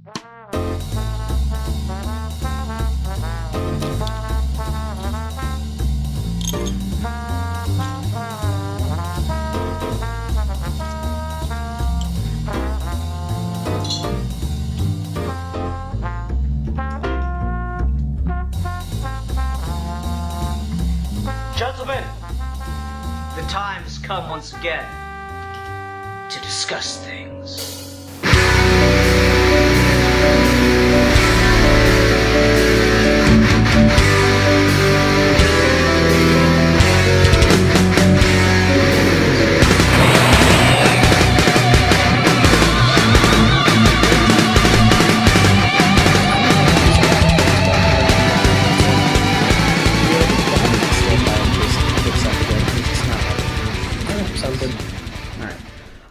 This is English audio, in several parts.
Gentlemen, the time has come once again to discuss things.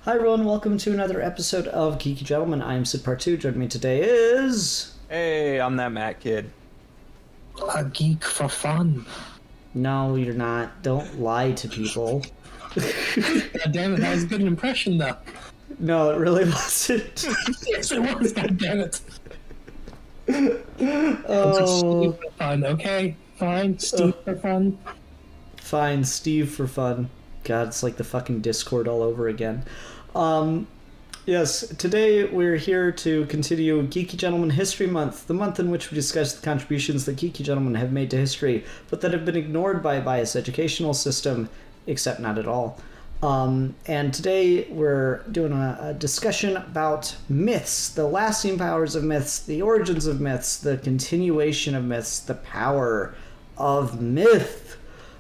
Hi everyone, welcome to another episode of Geeky Gentlemen. I am Sid Part 2. Joining me today is... Hey, I'm that Matt kid. A geek for fun. No, you're not. Don't lie to people. God damn it, that was a good impression though. No, it really wasn't. Yes, it was, god damn it. Oh. Steve for fun, okay? Fine, Steve for fun. Fine, Steve for fun. God, it's like the fucking Discord all over again. Yes, today we're here to continue Geeky Gentleman History Month, the month in which we discuss the contributions that geeky gentlemen have made to history, but that have been ignored by a biased educational system, except not at all. And today we're doing a discussion about myths, the lasting powers of myths, the origins of myths, the continuation of myths, the power of myth.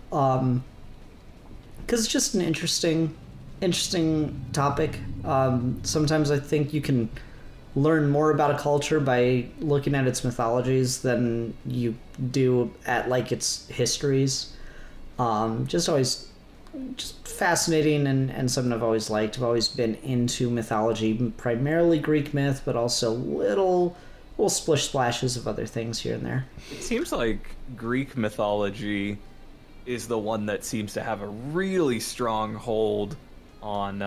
Because it's just an interesting topic. Sometimes I think you can learn more about a culture by looking at its mythologies than you do at like its histories. Just fascinating and something I've always liked. I've always been into mythology, primarily Greek myth, but also little splish splashes of other things here and there. It seems like Greek mythology is the one that seems to have a really strong hold on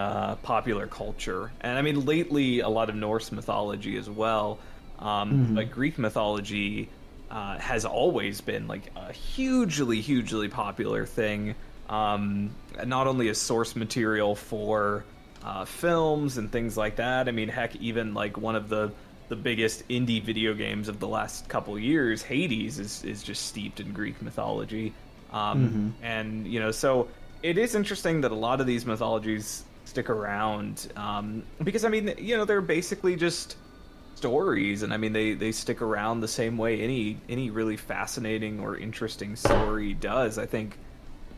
popular culture. And I mean, lately, a lot of Norse mythology as well. But Greek mythology has always been like a hugely popular thing. Not only as source material for films and things like that. I mean, heck, even like one of the biggest indie video games of the last couple years, Hades, is just steeped in Greek mythology. And, you know, so it is interesting that a lot of these mythologies stick around, because, I mean, you know, they're basically just stories, and I mean, they stick around the same way any really fascinating or interesting story does. I think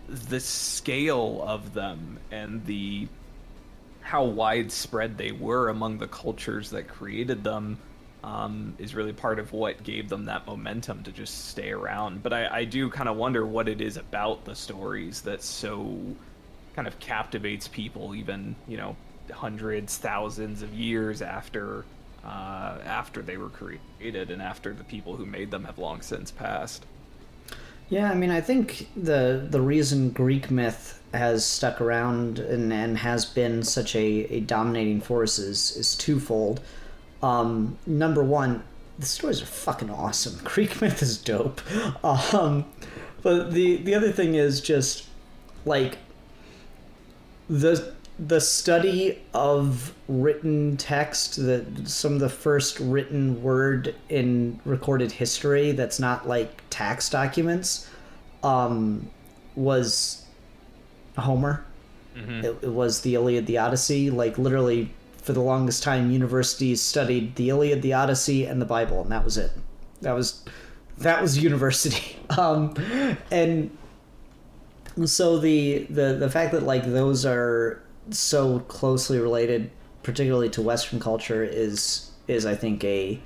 the scale of them and how widespread they were among the cultures that created them is really part of what gave them that momentum to just stay around. But I do kind of wonder what it is about the stories that so kind of captivates people, even, you know, hundreds, thousands of years after they were created and after the people who made them have long since passed. Yeah, I mean, I think the reason Greek myth has stuck around and has been such a dominating force is twofold. Number one, the stories are fucking awesome. Greek myth is dope. But the other thing is just like the study of written text, some of the first written word in recorded history that's not like tax documents, was Homer. It was the Iliad, the Odyssey. Like literally, for the longest time, universities studied the Iliad, the Odyssey, and the Bible, and that was it. That was university. And so the fact that like those are so closely related, particularly to Western culture, is I think a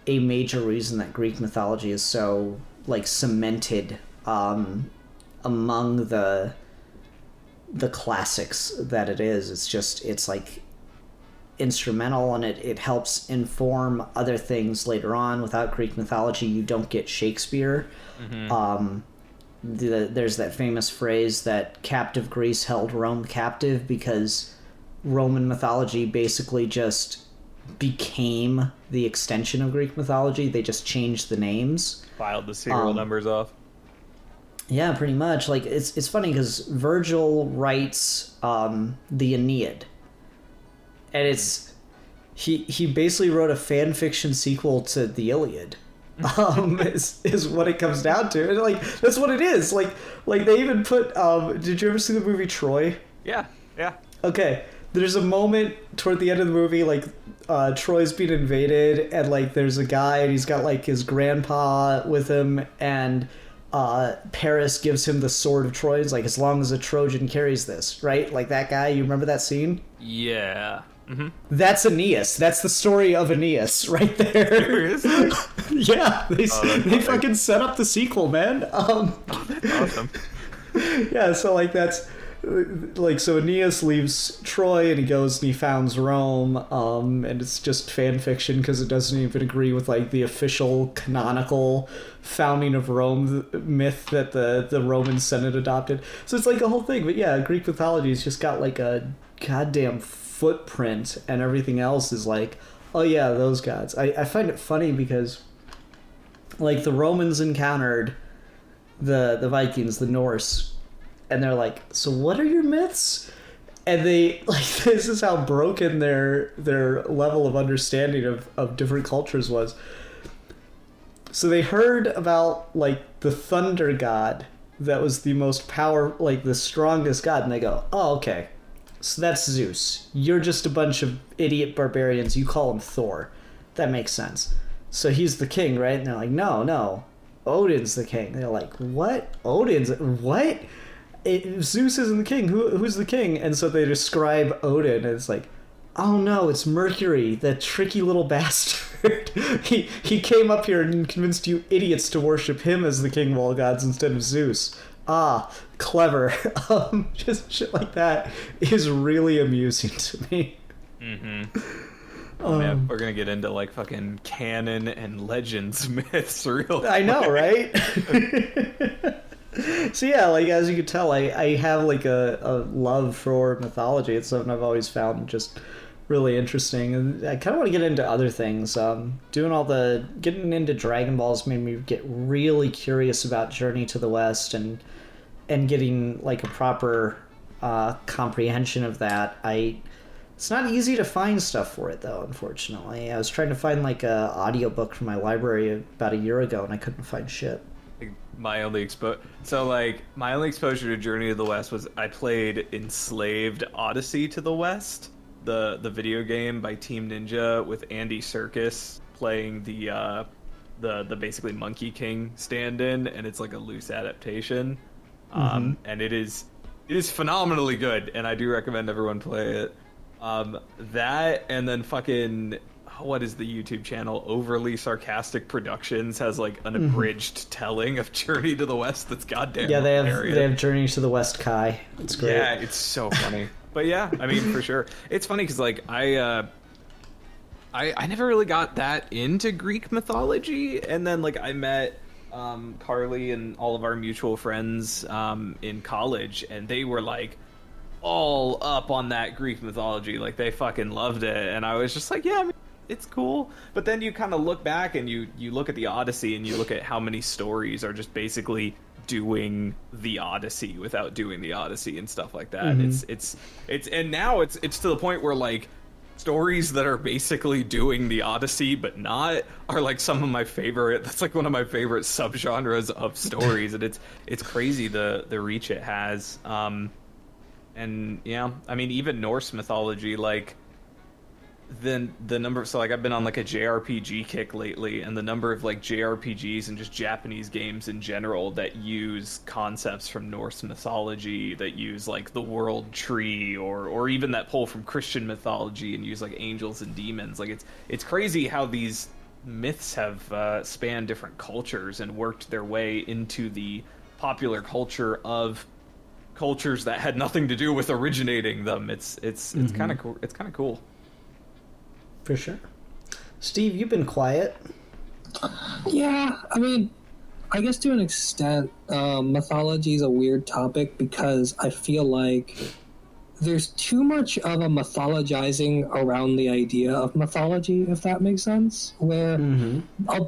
major reason that Greek mythology is so like cemented among the classics that it is. It's like instrumental, and it helps inform other things later on. Without Greek mythology, you don't get Shakespeare. There's that famous phrase that captive Greece held Rome captive, because Roman mythology basically just became the extension of Greek mythology. They just changed the names. Filed the serial numbers off. Yeah, pretty much. Like, it's funny because Virgil writes the Aeneid, and it's he basically wrote a fan fiction sequel to the Iliad. Is what it comes down to, and like that's what it is. Like they even put. Did you ever see the movie Troy? Yeah. Okay, there's a moment toward the end of the movie, like Troy's being invaded, and like there's a guy, and he's got like his grandpa with him, and Paris gives him the sword of Troy. It's like, as long as a Trojan carries this, right? Like that guy. You remember that scene? Yeah. Mm-hmm. That's Aeneas. That's the story of Aeneas right there. Seriously? Yeah, they fucking set up the sequel, man. That's awesome. Yeah, so like that's like, so Aeneas leaves Troy and he goes and he founds Rome, and it's just fan fiction because it doesn't even agree with like the official canonical founding of Rome myth that the Roman Senate adopted. So it's like a whole thing. But yeah, Greek mythology's just got like a goddamn footprint, and everything else is like, oh yeah, those gods. I find it funny because like the Romans encountered the Vikings, the Norse, and they're like, so what are your myths? And they like, this is how broken their level of understanding of different cultures was. So they heard about like the thunder god that was the most like the strongest god, and they go, oh, okay, so that's Zeus. You're just a bunch of idiot barbarians. You call him Thor. That makes sense. So he's the king, right? And they're like, no, Odin's the king. They're like, what? What? Zeus isn't the king. Who's the king? And so they describe Odin, and it's like, oh no, it's Mercury, that tricky little bastard. he came up here and convinced you idiots to worship him as the king of all gods instead of Zeus. Ah, clever. Just shit like that is really amusing to me. Mm-hmm. Oh man, we're gonna get into like fucking canon and legends myths real quick. I know, right? So yeah, like as you can tell, I have like a love for mythology. It's something I've always found just really interesting, and I kind of want to get into other things. Getting into Dragon Balls made me get really curious about Journey to the West, and getting like a proper comprehension of that. It's not easy to find stuff for it though, unfortunately. I was trying to find like a audiobook from my library about a year ago, and I couldn't find shit. My only exposure to Journey to the West was I played Enslaved Odyssey to the West, the video game by Team Ninja with Andy Serkis playing the basically Monkey King stand-in, and it's like a loose adaptation. And it is phenomenally good, and I do recommend everyone play it. That, and then fucking, what is the YouTube channel? Overly Sarcastic Productions has like an abridged telling of Journey to the West that's goddamn hilarious. They have Journey to the West Kai. It's great. Yeah, it's so funny. But yeah, I mean, for sure. It's funny because like I never really got that into Greek mythology, and then like I met Carly and all of our mutual friends in college, and they were like all up on that Greek mythology. Like they fucking loved it, and I was just like, yeah, I mean, it's cool. But then you kind of look back and you look at the Odyssey, and you look at how many stories are just basically doing the Odyssey without doing the Odyssey and stuff like that. It's and now it's to the point where like stories that are basically doing the Odyssey but not are like some of my favorite. That's like one of my favorite subgenres of stories, and it's crazy the reach it has. And yeah, I mean, even Norse mythology, like then the number, so like I've been on like a JRPG kick lately, and the number of like JRPGs and just Japanese games in general that use concepts from Norse mythology, that use like the world tree, or even that pull from Christian mythology and use like angels and demons. Like it's crazy how these myths have spanned different cultures and worked their way into the popular culture of cultures that had nothing to do with originating them. It's kind of cool. It's kind of cool. For sure. Steve, you've been quiet. Yeah, I mean, I guess to an extent, mythology is a weird topic because I feel like there's too much of a mythologizing around the idea of mythology, if that makes sense. Where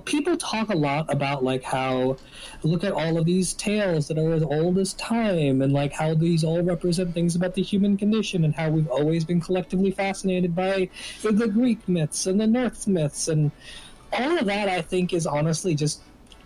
people talk a lot about like how look at all of these tales that are as old as time, and like how these all represent things about the human condition, and how we've always been collectively fascinated by the Greek myths and the Norse myths, and all of that. I think is honestly just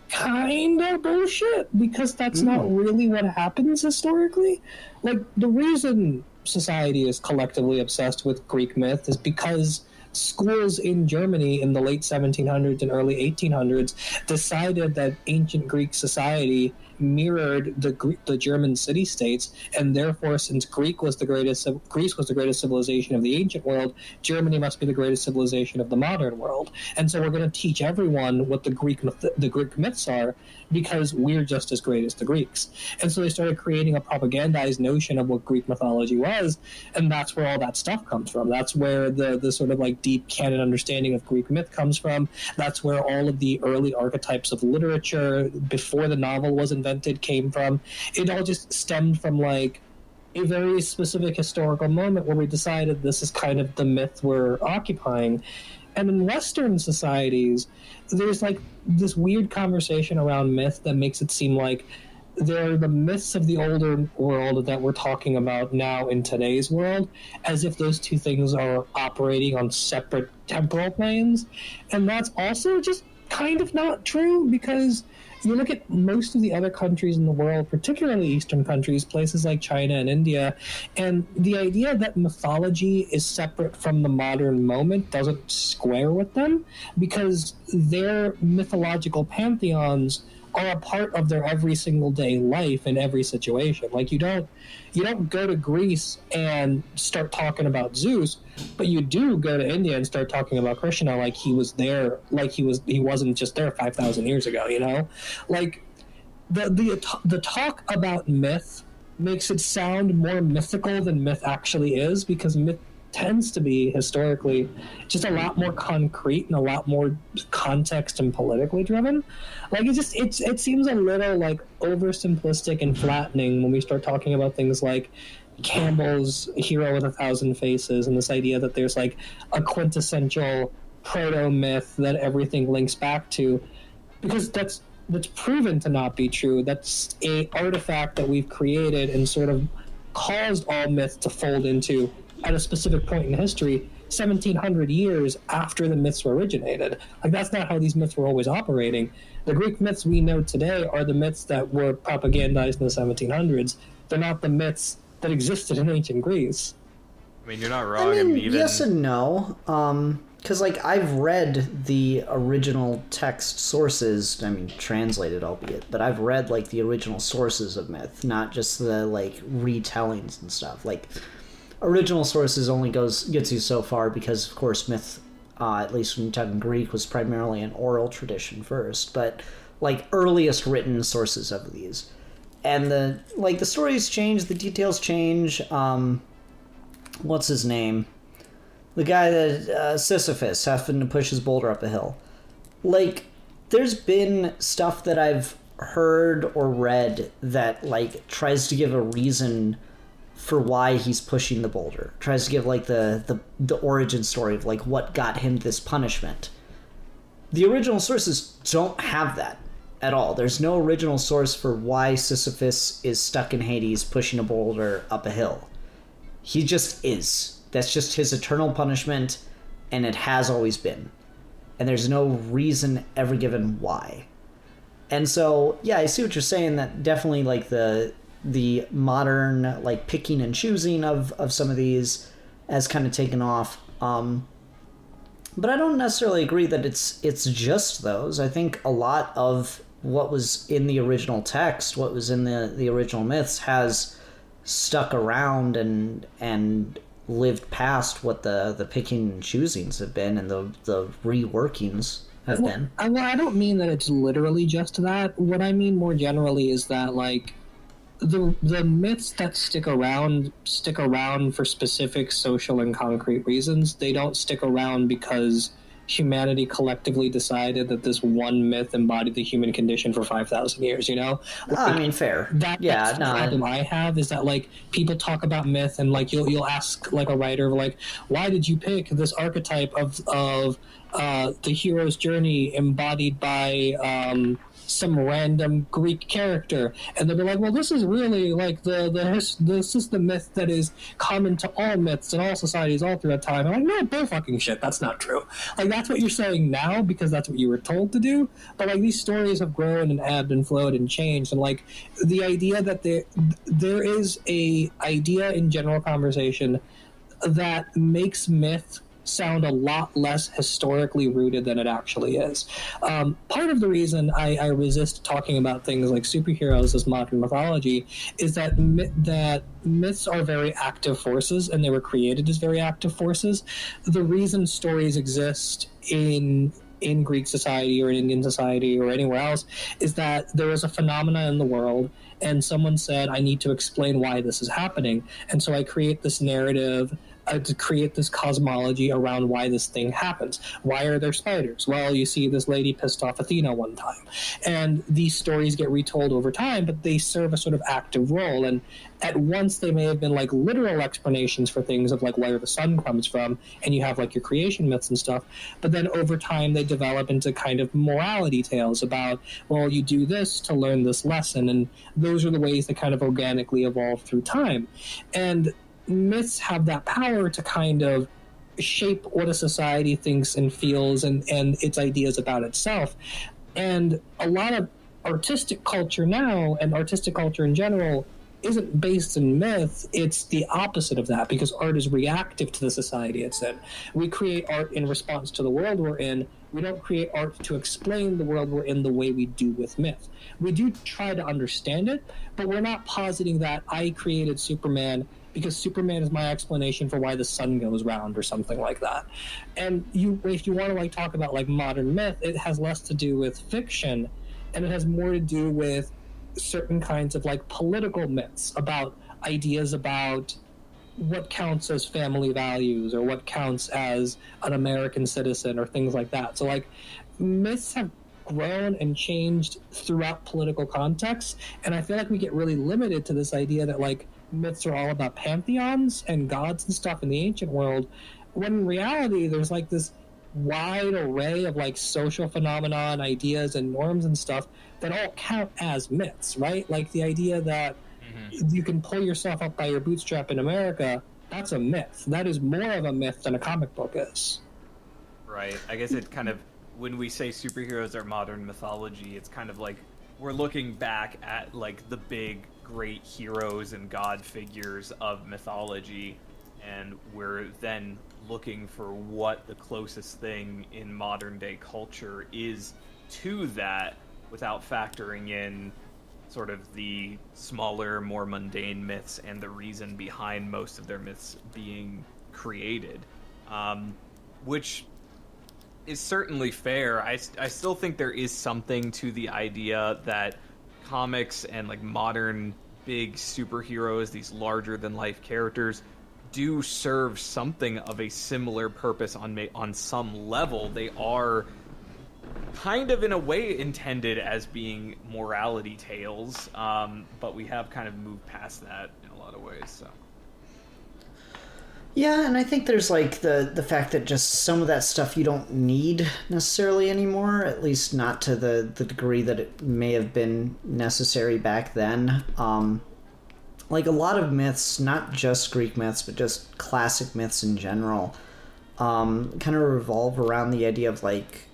kind of bullshit, because that's not really what happens historically. Like, the reason society is collectively obsessed with Greek myth is because schools in Germany in the late 1700s and early 1800s decided that ancient Greek society mirrored the German city-states, and therefore, since Greece was the greatest civilization of the ancient world, Germany must be the greatest civilization of the modern world. And so we're going to teach everyone what the Greek myths are, because we're just as great as the Greeks. And so they started creating a propagandized notion of what Greek mythology was, and that's where all that stuff comes from. That's where the sort of like deep canon understanding of Greek myth comes from. That's where all of the early archetypes of literature before the novel was invented came from. It all just stemmed from like a very specific historical moment where we decided this is kind of the myth we're occupying. And in Western societies, there's like this weird conversation around myth that makes it seem like they're the myths of the older world that we're talking about now in today's world, as if those two things are operating on separate temporal planes. And that's also just kind of not true, because you look at most of the other countries in the world, particularly Eastern countries, places like China and India, and the idea that mythology is separate from the modern moment doesn't square with them, because their mythological pantheons are a part of their every single day life in every situation. Like, you don't go to Greece and start talking about Zeus, but you do go to India and start talking about Krishna like he was there, like he wasn't just there 5,000 years ago, you know? Like, the talk about myth makes it sound more mythical than myth actually is, because myth tends to be historically just a lot more concrete and a lot more context and politically driven. Like, it seems a little like oversimplistic and flattening when we start talking about things like Campbell's Hero with a Thousand Faces, and this idea that there's like a quintessential proto myth that everything links back to, because that's proven to not be true. That's a artifact that we've created and sort of caused all myth to fold into at a specific point in history, 1700 years after the myths were originated. Like, that's not how these myths were always operating. The Greek myths we know today are the myths that were propagandized in the 1700s. They're not the myths that existed in ancient Greece. I mean, you're not wrong. I mean, yes and no. Because, like, I've read the original text sources, I mean, translated albeit, but I've read, like, the original sources of myth, not just the, like, retellings and stuff. Like, original sources only gets you so far, because, of course, myth, at least when you're talking Greek, was primarily an oral tradition first, but, like, earliest written sources of these. And the stories change, the details change. What's his name? The guy that, Sisyphus, having to push his boulder up a hill. Like, there's been stuff that I've heard or read that, like, tries to give a reason for why he's pushing the boulder. Tries to give, like, the origin story of, like, what got him this punishment. The original sources don't have that at all. There's no original source for why Sisyphus is stuck in Hades pushing a boulder up a hill. He just is. That's just his eternal punishment, and it has always been. And there's no reason ever given why. And so, yeah, I see what you're saying, that definitely, like, the modern, like, picking and choosing of some of these has kind of taken off. But I don't necessarily agree that it's just those. I think a lot of what was in the original text, what was in the original myths, has stuck around and lived past what the picking and choosings have been, and the reworkings have been. Well, I don't mean that it's literally just that. What I mean more generally is that, like, the myths that stick around for specific social and concrete reasons. They don't stick around because humanity collectively decided that this one myth embodied the human condition for 5,000 years, you know? I mean, fair. That's the problem I have, is that, like, people talk about myth, and, like, you'll ask, like, a writer, like, why did you pick this archetype of the hero's journey embodied by some random Greek character? And they'll be like, well, this is really, like, this is the myth that is common to all myths and all societies all throughout time. I'm like, no, bull fucking shit, that's not true. Like, that's what you're saying now because that's what you were told to do, but, like, these stories have grown and ebbed and flowed and changed, and, like, the idea that there is a idea in general conversation that makes myth sound a lot less historically rooted than it actually is. Part of the reason I resist talking about things like superheroes as modern mythology is that myths are very active forces, and they were created as very active forces. The reason stories exist in Greek society or in Indian society or anywhere else is that there is a phenomena in the world, and someone said, I need to explain why this is happening, and so I create this narrative to create this cosmology around why this thing happens. Why are there spiders? Well, you see, this lady pissed off Athena one time. And these stories get retold over time, but they serve a sort of active role. And at once they may have been like literal explanations for things of like where the sun comes from, and you have like your creation myths and stuff. But then over time they develop into kind of morality tales about, well, you do this to learn this lesson. And those are the ways that kind of organically evolve through time. And myths have that power to kind of shape what a society thinks and feels and its ideas about itself. And a lot of artistic culture now, and artistic culture in general, isn't based in myth. It's the opposite of that, because art is reactive to the society it's in. We create art in response to the world we're in. We don't create art to explain the world we're in the way we do with myth. We do try to understand it, but we're not positing that I created Superman because Superman is my explanation for why the sun goes round or something like that. And if you want to like talk about like modern myth, it has less to do with fiction, and it has more to do with certain kinds of like political myths about ideas about what counts as family values or what counts as an American citizen or things like that. So like myths have grown and changed throughout political contexts, and I feel like we get really limited to this idea that like myths are all about pantheons and gods and stuff in the ancient world, when in reality there's like this wide array of like social phenomena and ideas and norms and stuff that all count as myths, right? Like the idea that you can pull yourself up by your bootstrap in America, that's a myth. That is more of a myth than a comic book is. Right. I guess it kind of, when we say superheroes are modern mythology, it's kind of like we're looking back at like the big great heroes and god figures of mythology, and we're then looking for what the closest thing in modern day culture is to that, without factoring in sort of the smaller, more mundane myths and the reason behind most of their myths being created, which is certainly fair. I still think there is something to the idea that comics and like modern big superheroes, these larger than life characters, do serve something of a similar purpose on some level. They are kind of in a way intended as being morality tales, but we have kind of moved past that in a lot of ways. So yeah, and I think there's like the fact that just some of that stuff you don't need necessarily anymore, at least not to the degree that it may have been necessary back then. Like a lot of myths, not just Greek myths, but just classic myths in general, kind of revolve around the idea of like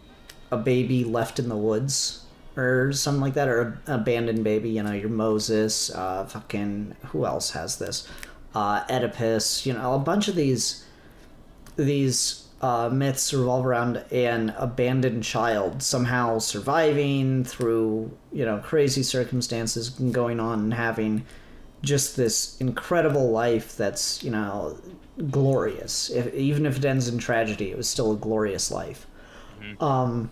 a baby left in the woods or something like that, or an abandoned baby. You know, your Moses, fucking, who else has this? Oedipus, you know, a bunch of these myths revolve around an abandoned child somehow surviving through, you know, crazy circumstances going on and having just this incredible life that's, you know, glorious. Even if it ends in tragedy, it was still a glorious life. Mm-hmm.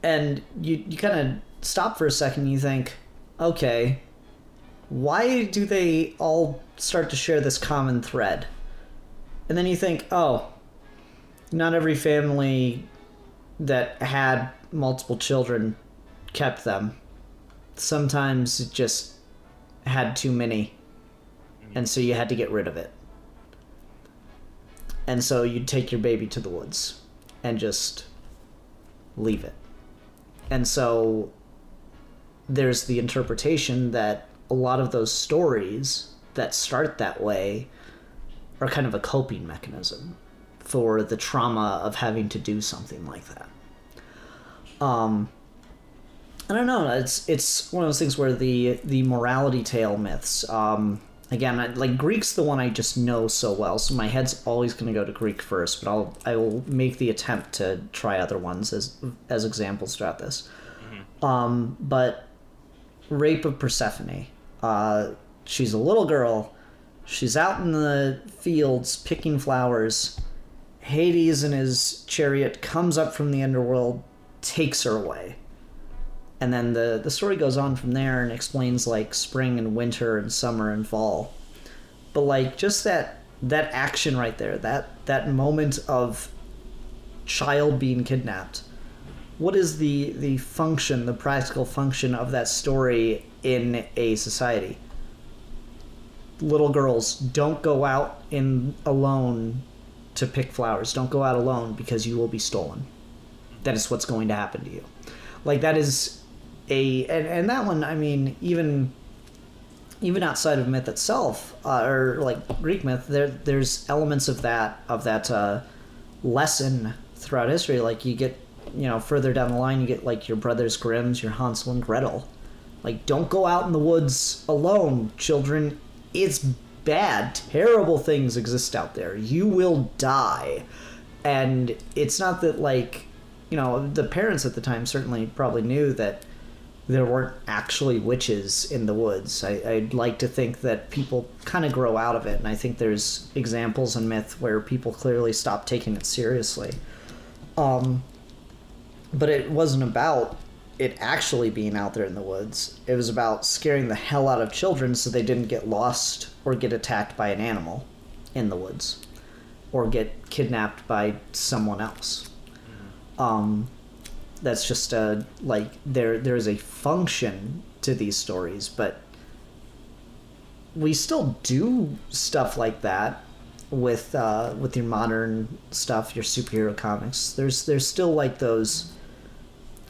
And you kind of stop for a second and you think, okay, why do they all start to share this common thread? And then you think, oh, not every family that had multiple children kept them. Sometimes it just had too many, and so you had to get rid of it. And so you'd take your baby to the woods and just leave it. And so there's the interpretation that a lot of those stories that start that way are kind of a coping mechanism for the trauma of having to do something like that. I don't know. It's one of those things where the morality tale myths. Again, like Greek's the one I just know so well, so my head's always going to go to Greek first. But I will make the attempt to try other ones as examples throughout this. But rape of Persephone. She's a little girl. She's out in the fields picking flowers. Hades in his chariot comes up from the underworld, takes her away. And then the story goes on from there and explains like spring and winter and summer and fall. But like just that action right there, that moment of child being kidnapped. What is the function, the practical function of that story in a society? Little girls, don't go out alone to pick flowers. Don't go out alone because you will be stolen. That is what's going to happen to you. Like that is and that one, I mean, even outside of myth itself, or like Greek myth, there's elements of that lesson throughout history. Like you get, further down the line, you get like your Brothers Grimm's, your Hansel and Gretel. Like, don't go out in the woods alone, children. It's bad. Terrible things exist out there. You will die. And it's not that, like, the parents at the time certainly probably knew that there weren't actually witches in the woods. I'd like to think that people kind of grow out of it, and I think there's examples in myth where people clearly stopped taking it seriously. But it wasn't about it actually being out there in the woods. It was about scaring the hell out of children so they didn't get lost or get attacked by an animal in the woods or get kidnapped by someone else. That's just like there's a function to these stories, but we still do stuff like that with your modern stuff, your superhero comics. There's still like those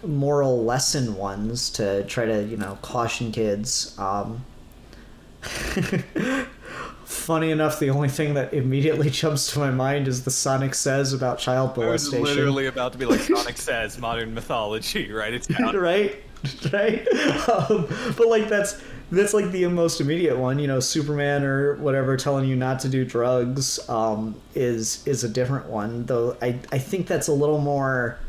moral lesson ones to try to caution kids. Funny enough, the only thing that immediately jumps to my mind is the Sonic Says about child molestation. I was literally about to be like, Sonic Says, modern mythology, right? It's down. right. But like that's like the most immediate one. Superman or whatever telling you not to do drugs is a different one. Though I think that's a little more.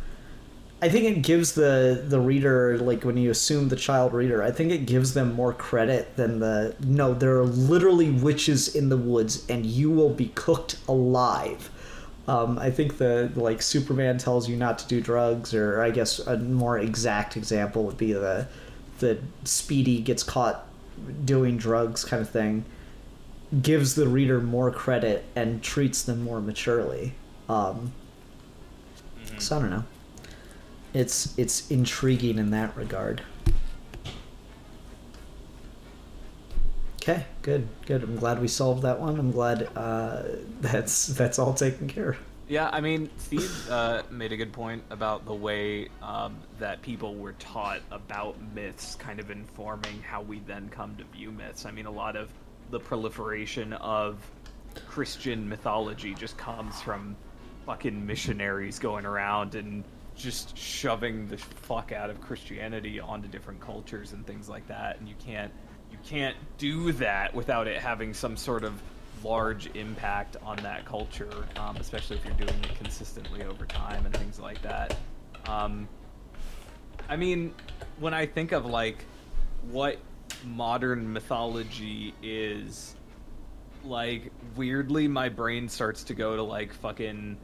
I think it gives the reader, like when you assume the child reader, I think it gives them more credit than no, there are literally witches in the woods and you will be cooked alive. I think like Superman tells you not to do drugs, or I guess a more exact example would be the Speedy gets caught doing drugs kind of thing, gives the reader more credit and treats them more maturely. So I don't know. It's intriguing in that regard. Okay, good. I'm glad we solved that one. I'm glad that's all taken care of. Yeah, I mean, Steve made a good point about the way that people were taught about myths kind of informing how we then come to view myths. I mean, a lot of the proliferation of Christian mythology just comes from fucking missionaries going around and just shoving the fuck out of Christianity onto different cultures and things like that, and you can't do that without it having some sort of large impact on that culture, especially if you're doing it consistently over time and things like that. I mean, when I think of like what modern mythology is, like weirdly my brain starts to go to like fucking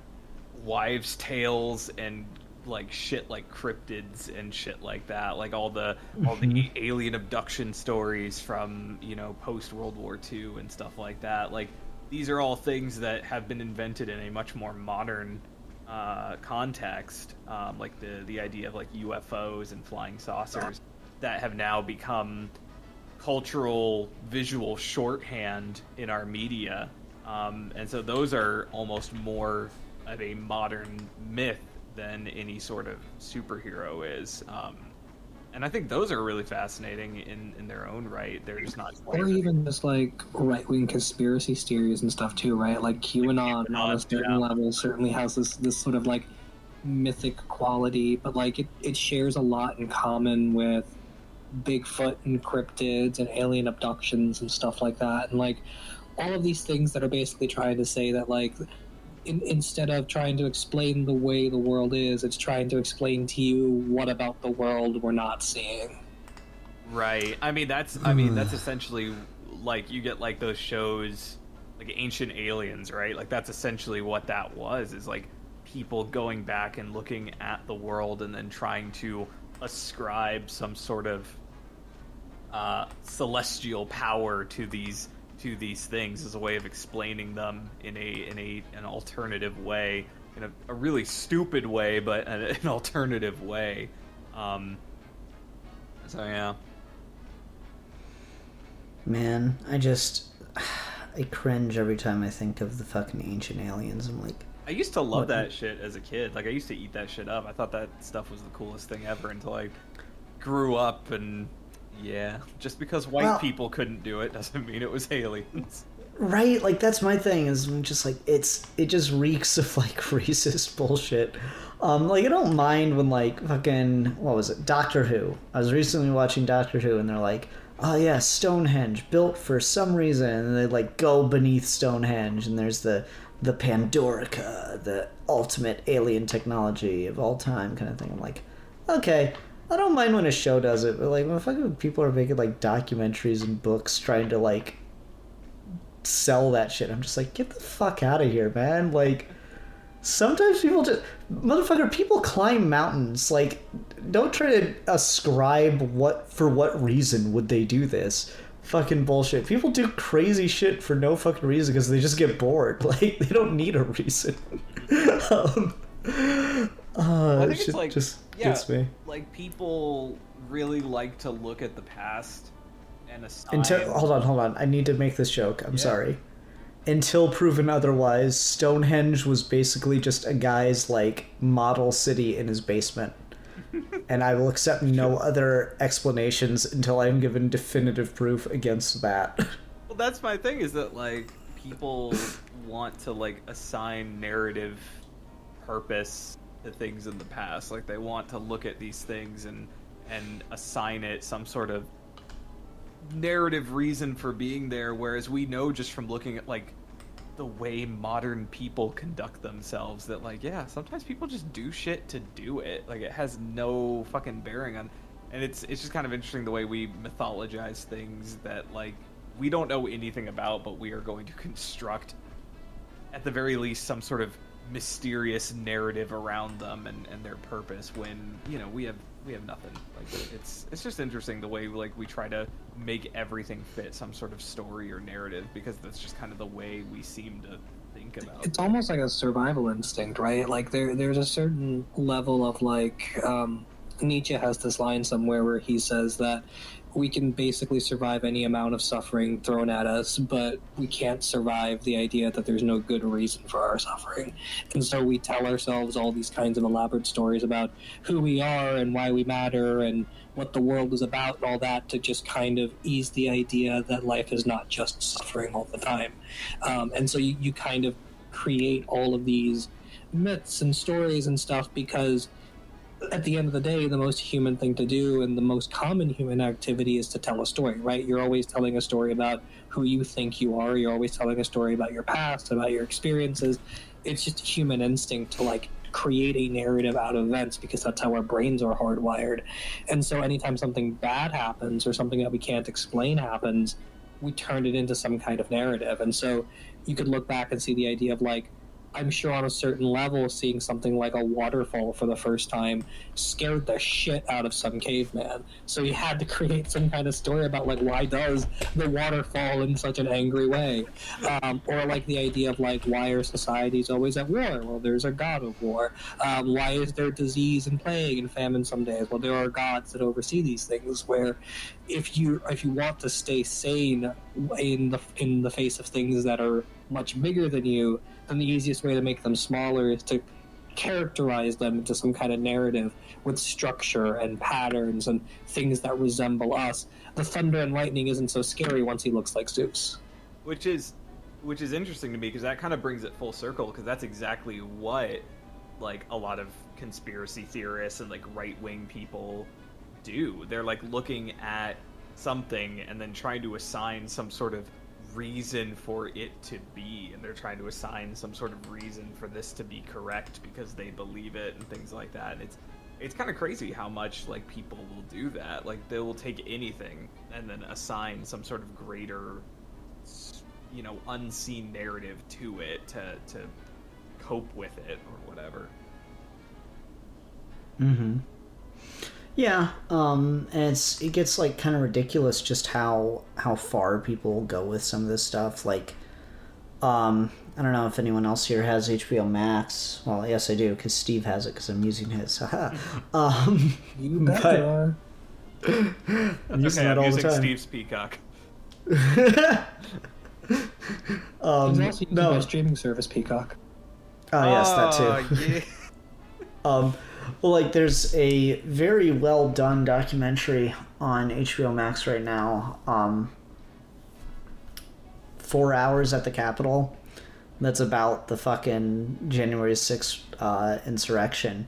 wives' tales and like shit like cryptids and shit like that, like all the alien abduction stories from post World War II and stuff like that. Like these are all things that have been invented in a much more modern context, like the idea of like UFOs and flying saucers that have now become cultural visual shorthand in our media, and so those are almost more of a modern myth than any sort of superhero is. And I think those are really fascinating in their own right. They're just not. Or even just like right-wing conspiracy theories and stuff too, right? Like QAnon on a certain level certainly has this sort of like mythic quality, but like it shares a lot in common with Bigfoot and cryptids and alien abductions and stuff like that. And like all of these things that are basically trying to say that like instead of trying to explain the way the world is, it's trying to explain to you what about the world we're not seeing. Right. I mean that's essentially like you get like those shows like Ancient Aliens, right? Like that's essentially what that was, is like people going back and looking at the world and then trying to ascribe some sort of celestial power to these things as a way of explaining them in an alternative way, in a really stupid way, but an alternative way. So yeah. Man, I cringe every time I think of the fucking Ancient Aliens. I'm like, I used to love that shit as a kid. Like I used to eat that shit up. I thought that stuff was the coolest thing ever until I grew up, and yeah, just because white people couldn't do it doesn't mean it was aliens. Right, like that's my thing, is I'm just like it just reeks of like racist bullshit. Like I don't mind when like fucking, what was it, Doctor Who. I was recently watching Doctor Who and they're like, oh yeah, Stonehenge built for some reason, and they like go beneath Stonehenge and there's the Pandorica, the ultimate alien technology of all time kind of thing. I'm like, okay, I don't mind when a show does it, but like when fucking people are making like documentaries and books trying to like sell that shit, I'm just like, get the fuck out of here, man. Like sometimes people just, motherfucker, people climb mountains. Like don't try to ascribe what reason would they do this. Fucking bullshit. People do crazy shit for no fucking reason because they just get bored. Like they don't need a reason. I think it's like, just gets me. Like people really like to look at the past and assign. Hold on. I need to make this joke. I'm sorry. Until proven otherwise, Stonehenge was basically just a guy's like model city in his basement. And I will accept no other explanations until I'm given definitive proof against that. Well, that's my thing, is that like people want to like assign narrative purpose to things in the past. Like they want to look at these things and assign it some sort of narrative reason for being there, whereas we know just from looking at like the way modern people conduct themselves that like, yeah, sometimes people just do shit to do it. Like it has no fucking bearing on, and it's just kind of interesting the way we mythologize things that like we don't know anything about, but we are going to construct at the very least some sort of mysterious narrative around them and their purpose, when you know we have nothing. Like it's just interesting the way like we try to make everything fit some sort of story or narrative, because that's just kind of the way we seem to think about it. It's almost like a survival instinct, right? Like there's a certain level of like Nietzsche has this line somewhere where he says that we can basically survive any amount of suffering thrown at us, but we can't survive the idea that there's no good reason for our suffering. And so we tell ourselves all these kinds of elaborate stories about who we are and why we matter and what the world is about and all that, to just kind of ease the idea that life is not just suffering all the time. And so you kind of create all of these myths and stories and stuff because at the end of the day, the most human thing to do and the most common human activity is to tell a story, right? You're always telling a story about who you think you are. You're always telling a story about your past, about your experiences. It's just a human instinct to like create a narrative out of events because that's how our brains are hardwired. And so anytime something bad happens or something that we can't explain happens, we turn it into some kind of narrative. And so you could look back and see the idea of like I'm sure on a certain level, seeing something like a waterfall for the first time scared the shit out of some caveman. So he had to create some kind of story about, like, why does the water fall in such an angry way? Or, like, the idea of, like, why are societies always at war? Well, there's a god of war. Why is there disease and plague and famine some days? Well, there are gods that oversee these things, where if you want to stay sane in the face of things that are much bigger than you, then the easiest way to make them smaller is to characterize them into some kind of narrative with structure and patterns and things that resemble us. The thunder and lightning isn't so scary once he looks like Zeus. Which is interesting to me, because that kind of brings it full circle, because that's exactly what, like, a lot of conspiracy theorists and, like, right-wing people do. They're, like, looking at something and then trying to assign some sort of reason for it to be, and they're trying to assign some sort of reason for this to be correct because they believe it and things like that. And it's kind of crazy how much, like, people will do that. Like, they will take anything and then assign some sort of greater, you know, unseen narrative to it to cope with it or whatever. Mm-hmm. Yeah, and it gets, like, kind of ridiculous just how far people go with some of this stuff. Like, I don't know if anyone else here has HBO Max. Well, yes, I do, because Steve has it, because I'm using his. You bet but, you are. I'm using that all the time. Steve's Peacock. He's also using my streaming service, Peacock. Oh, yes, that too. Yeah. Well, like, there's a very well done documentary on HBO Max right now, 4 Hours at the Capitol, that's about the fucking January 6th insurrection.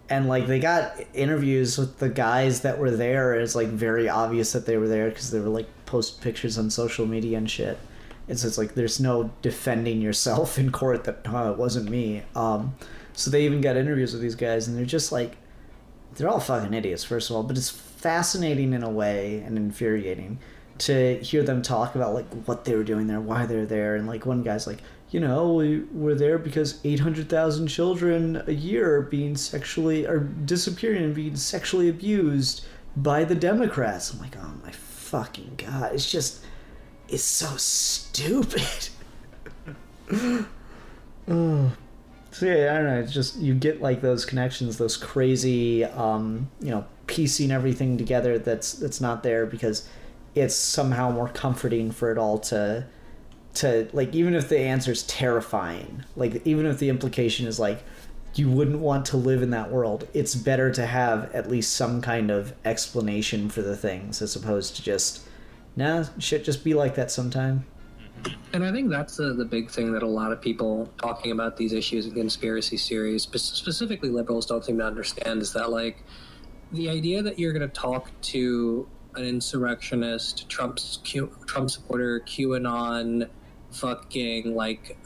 And, like, they got interviews with the guys that were there. It's, like, very obvious that they were there because they were, like, post pictures on social media and shit. It's like there's no defending yourself in court that, it wasn't me. So they even got interviews with these guys, and they're just like, they're all fucking idiots, first of all, but it's fascinating in a way and infuriating to hear them talk about, like, what they were doing there, why they're there. And, like, one guy's like, you know, we were there because 800,000 children a year are being disappearing and being sexually abused by the Democrats. I'm like, oh my fucking God. It's so stupid. Oh. So yeah, I don't know, it's just, you get, like, those connections, those crazy, piecing everything together that's not there, because it's somehow more comforting for it all to like, even if the answer's terrifying, like, even if the implication is, like, you wouldn't want to live in that world, it's better to have at least some kind of explanation for the things, as opposed to just, nah, shit just be like that sometime. And I think that's the big thing that a lot of people talking about these issues in conspiracy theories, specifically liberals, don't seem to understand, is that, like, the idea that you're going to talk to an insurrectionist, Trump supporter, QAnon, fucking, like,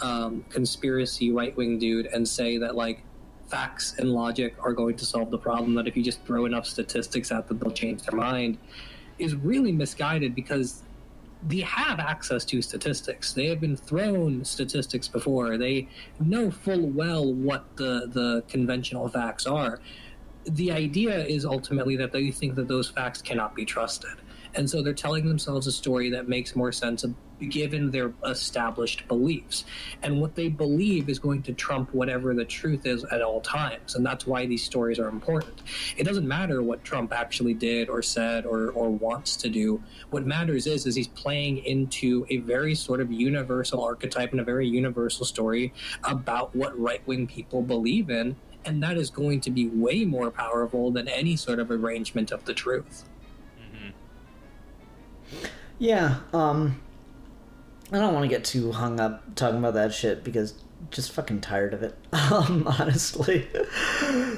conspiracy right-wing dude, and say that, like, facts and logic are going to solve the problem, that if you just throw enough statistics at them, they'll change their mind, is really misguided, because they have access to statistics. They have been thrown statistics before. They know full well what the conventional facts are. The idea is ultimately that they think that those facts cannot be trusted. And so they're telling themselves a story that makes more sense given their established beliefs. And what they believe is going to trump whatever the truth is at all times. And that's why these stories are important. It doesn't matter what Trump actually did or said or wants to do. What matters is he's playing into a very sort of universal archetype and a very universal story about what right-wing people believe in. And that is going to be way more powerful than any sort of arrangement of the truth. Yeah, I don't want to get too hung up talking about that shit, because I'm just fucking tired of it, honestly.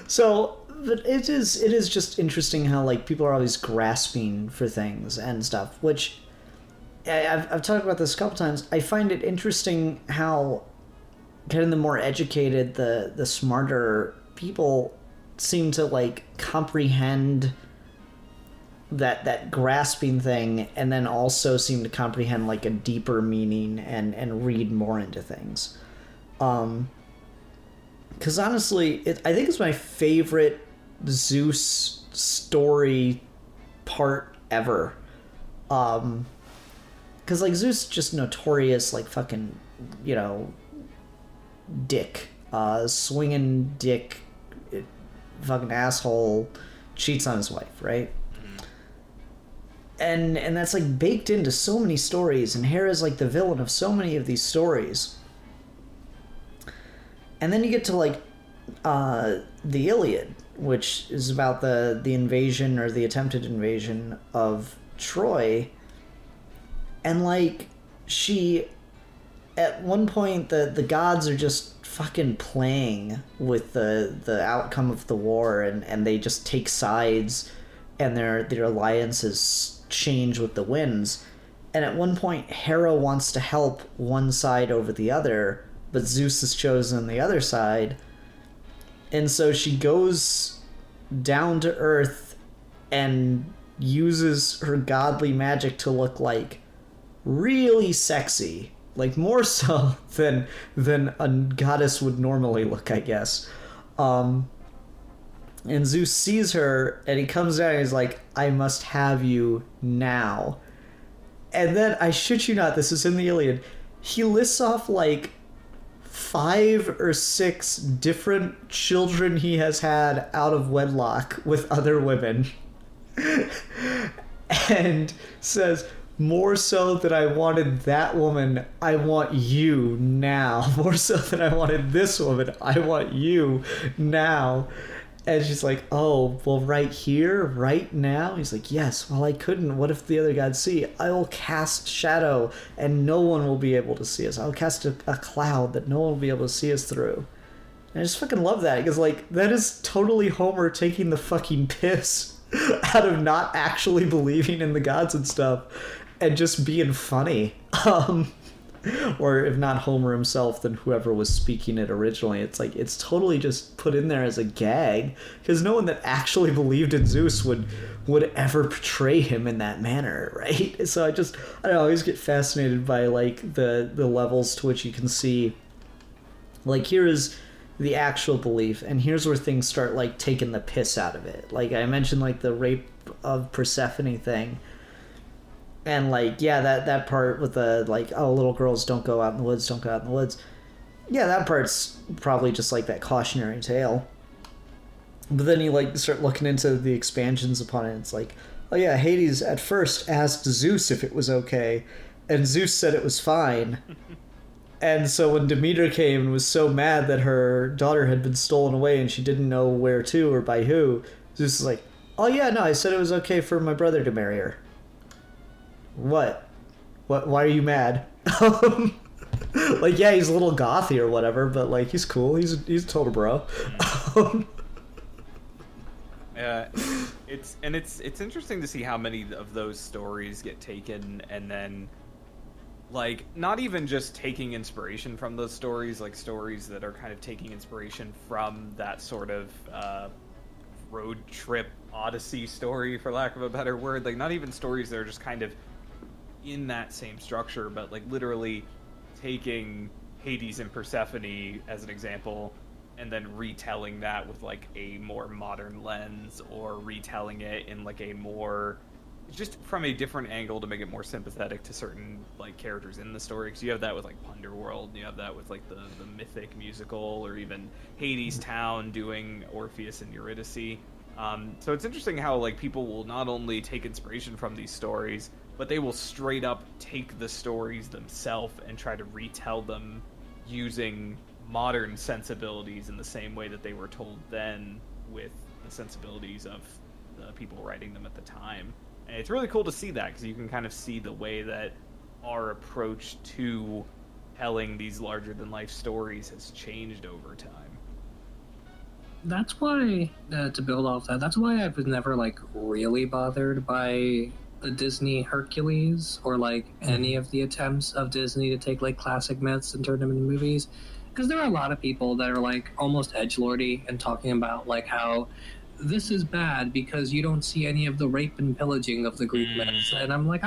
So, but it is just interesting how, like, people are always grasping for things and stuff, which I've talked about this a couple times. I find it interesting how kind of the more educated, the smarter people seem to, like, comprehend that grasping thing, and then also seem to comprehend, like, a deeper meaning and read more into things. Because honestly, I think it's my favorite Zeus story part ever. Because, like, Zeus is just notorious, like, fucking, you know, dick. Swinging dick, fucking asshole, cheats on his wife, right? And that's, like, baked into so many stories, and Hera's, like, the villain of so many of these stories. And then you get to, like, the Iliad, which is about the invasion, or the attempted invasion of Troy. And, like, she, at one point, the gods are just fucking playing with the outcome of the war, and they just take sides, and their alliances change with the winds. And at one point, Hera wants to help one side over the other, but Zeus has chosen the other side. And so she goes down to Earth and uses her godly magic to look, like, really sexy, like more so than a goddess would normally look, I guess. And Zeus sees her, and he comes down and he's like, I must have you now. And then, I shit you not, this is in the Iliad, he lists off, like, 5 or 6 different children he has had out of wedlock with other women. And says, more so than I wanted that woman, I want you now. More so than I wanted this woman, I want you now. And she's like, oh, well, right here, right now? He's like, yes, well, I couldn't. What if the other gods see? I will cast shadow, and no one will be able to see us. I'll cast a cloud that no one will be able to see us through. And I just fucking love that, because, like, that is totally Homer taking the fucking piss out of not actually believing in the gods and stuff, and just being funny. Or if not Homer himself, then whoever was speaking it originally. It's like, it's totally just put in there as a gag, because no one that actually believed in Zeus would ever portray him in that manner, right? So I don't know, I always get fascinated by, like, the levels to which you can see, like, here is the actual belief, and here's where things start, like, taking the piss out of it. Like, I mentioned, like, the rape of Persephone thing. And, like, yeah, that part with the, like, oh, little girls don't go out in the woods, don't go out in the woods. Yeah, that part's probably just, like, that cautionary tale. But then you, like, start looking into the expansions upon it. It's like, oh, yeah, Hades at first asked Zeus if it was okay, and Zeus said it was fine. And so when Demeter came and was so mad that her daughter had been stolen away and she didn't know where to or by who, Zeus is like, oh, yeah, no, I said it was okay for my brother to marry her. What? Why are you mad? Like, yeah, he's a little gothy or whatever, but, like, he's cool. He's a total bro. It's interesting to see how many of those stories get taken and then, like, not even just taking inspiration from those stories, like stories that are kind of taking inspiration from that sort of road trip odyssey story, for lack of a better word. Like, not even stories that are just kind of in that same structure, but, like, literally taking Hades and Persephone as an example and then retelling that with, like, a more modern lens, or retelling it in, like, a more, just from a different angle to make it more sympathetic to certain, like, characters in the story. Because you have that with, like, Underworld, and you have that with, like, the mythic musical, or even Hades Town doing Orpheus and Eurydice. So it's interesting how, like, people will not only take inspiration from these stories, but they will straight up take the stories themselves and try to retell them using modern sensibilities in the same way that they were told then, with the sensibilities of the people writing them at the time. And it's really cool to see that, because you can kind of see the way that our approach to telling these larger-than-life stories has changed over time. That's why, to build off that, that's why I was never, like, really bothered by the Disney Hercules, or, like, any of the attempts of Disney to take, like, classic myths and turn them into movies. Because there are a lot of people that are, like, almost edgelordy and talking about, like, how this is bad because you don't see any of the rape and pillaging of the Greek myths. And I'm like,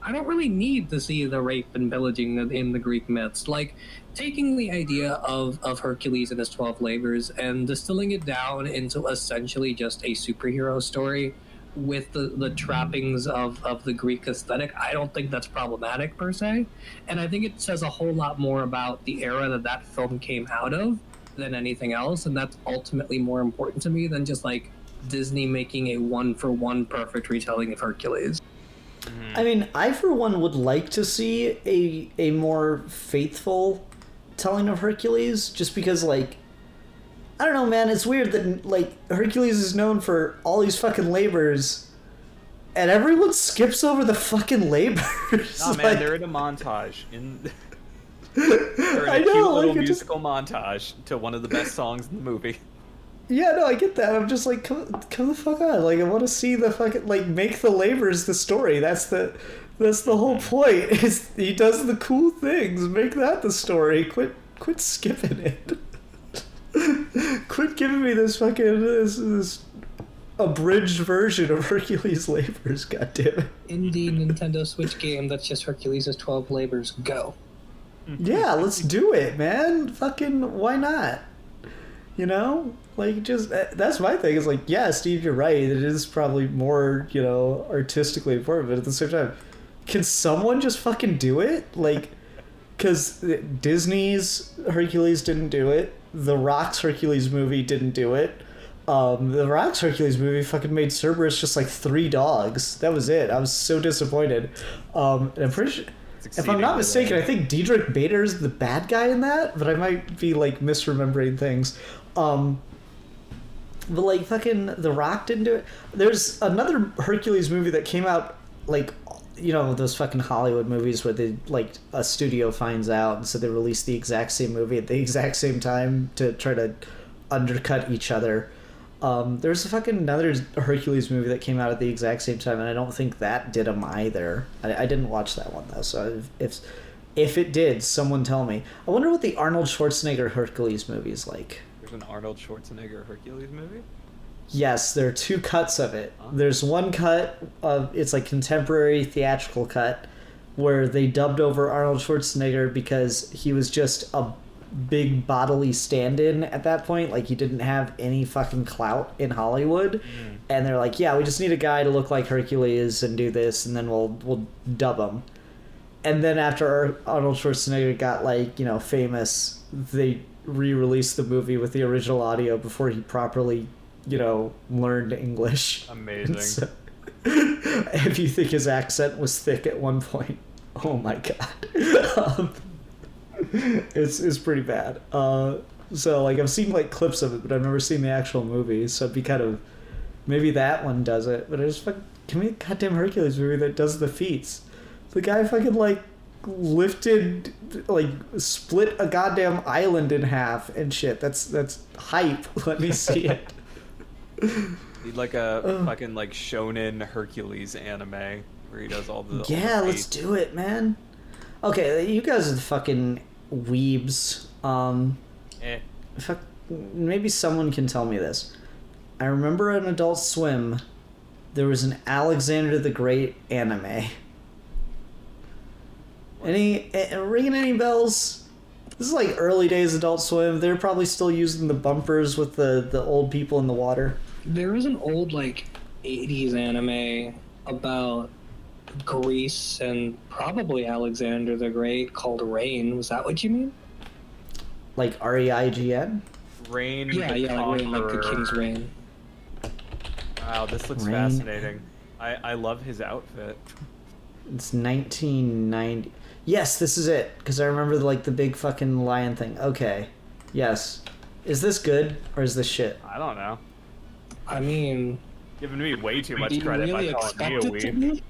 I don't really need to see the rape and pillaging in the Greek myths. Like, taking the idea of Hercules and his 12 labors and distilling it down into essentially just a superhero story with the trappings of the Greek aesthetic, I don't think that's problematic per se. And I think it says a whole lot more about the era that film came out of than anything else. And that's ultimately more important to me than just like Disney making a one-for-one perfect retelling of Hercules. I mean, I for one would like to see a more faithful telling of Hercules, just because, like, I don't know, man, it's weird that, like, Hercules is known for all these fucking labors, and everyone skips over the fucking labors. Nah, man, like, they're in a montage. They're in a cute little musical montage to one of the best songs in the movie. Yeah, no, I get that. I'm just like, come the fuck on. Like, I want to see the fucking, like, make the labors the story. That's the whole point. Is he does the cool things. Make that the story. Quit skipping it. Quit giving me this fucking this abridged version of Hercules' labors. Goddamn it. Indie Nintendo Switch game that's just Hercules' 12 labors. Go. Yeah, let's do it, man. Fucking why not? You know? Like, just, that's my thing, is like, yeah, Steve, you're right, it is probably more, you know, artistically important, but at the same time, can someone just fucking do it? Like, because Disney's Hercules didn't do it, The Rock's Hercules movie didn't do it, The Rock's Hercules movie fucking made Cerberus just like 3 dogs. That was it. I was so disappointed. And I'm pretty sure, if I'm not mistaken, I think Diedrich Bader's the bad guy in that, but I might be like misremembering things. But like fucking The Rock didn't do it. There's another Hercules movie that came out, like, you know, those fucking Hollywood movies where they, like, a studio finds out and so they release the exact same movie at the exact same time to try to undercut each other. There's a fucking another Hercules movie that came out at the exact same time, and I don't think that did them either. I didn't watch that one though, so if it did, someone tell me. I wonder what the Arnold Schwarzenegger Hercules movie is like. An Arnold Schwarzenegger Hercules movie? Yes, there are 2 cuts of it. There's one cut of, it's like contemporary theatrical cut, where they dubbed over Arnold Schwarzenegger because he was just a big bodily stand-in at that point. Like, he didn't have any fucking clout in Hollywood. And they're like, yeah, we just need a guy to look like Hercules and do this, and then we'll dub him. And then after Arnold Schwarzenegger got, like, you know, famous, they re-released the movie with the original audio before he properly, you know, learned English. Amazing. So, if you think his accent was thick at one point, oh my god. It's pretty bad. So, like, I've seen, like, clips of it, but I've never seen the actual movie, so it'd be kind of, maybe that one does it, but I just fucking, give me a goddamn Hercules movie that does the feats. The guy fucking, like, lifted, like, split a goddamn island in half and shit. That's hype. Let me see it. Need like a fucking like shonen Hercules anime where he does all the let's do it, man. Okay, you guys are the fucking weebs. Maybe someone can tell me this. I remember on Adult Swim there was an Alexander the Great anime. Ringing any bells? This is like early days Adult Swim. They're probably still using the bumpers with the old people in the water. There was an old, like, 80s anime about Greece and probably Alexander the Great called Rain. Was that what you mean? Like Reign? Rain. Yeah, like Rain, like the King's Reign. Wow, this looks Rain. fascinating. I love his outfit. It's 1990. Yes, this is it. Because I remember, like, the big fucking lion thing. Okay. Yes. Is this good, or is this shit? I don't know. I mean... Giving me way too much do credit you really by calling me a expect it to weeb. be?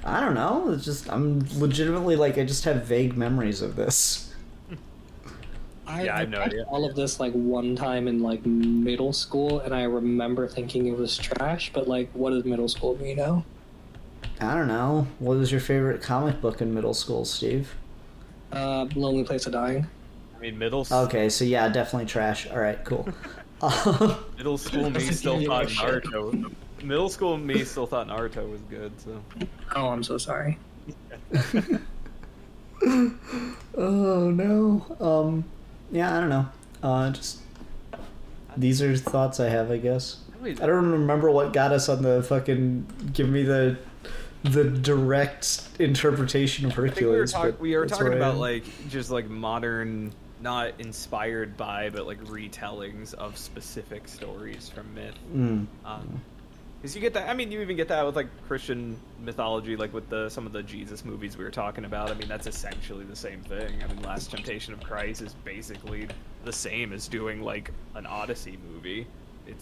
I don't know. It's just, I'm legitimately, like, I just have vague memories of this. I have no watched idea. all of this, like, one time in, like, middle school, and I remember thinking it was trash, but, like, what does middle school mean now? I don't know. What was your favorite comic book in middle school, Steve? Lonely Place of Dying. I mean, middle Okay, so yeah, definitely trash. Alright, cool. middle school me still thought Naruto. Middle school me still thought Naruto was good. So. Oh, I'm so sorry. Oh no. Yeah, I don't know. Just these are thoughts I have, I guess. I don't remember what got us on the fucking give me the direct interpretation of Hercules. We were talking about like just like modern, not inspired by, but like retellings of specific stories from myth. Because you get that. I mean, you even get that with like Christian mythology, like with some of the Jesus movies we were talking about. I mean, that's essentially the same thing. I mean, Last Temptation of Christ is basically the same as doing like an Odyssey movie.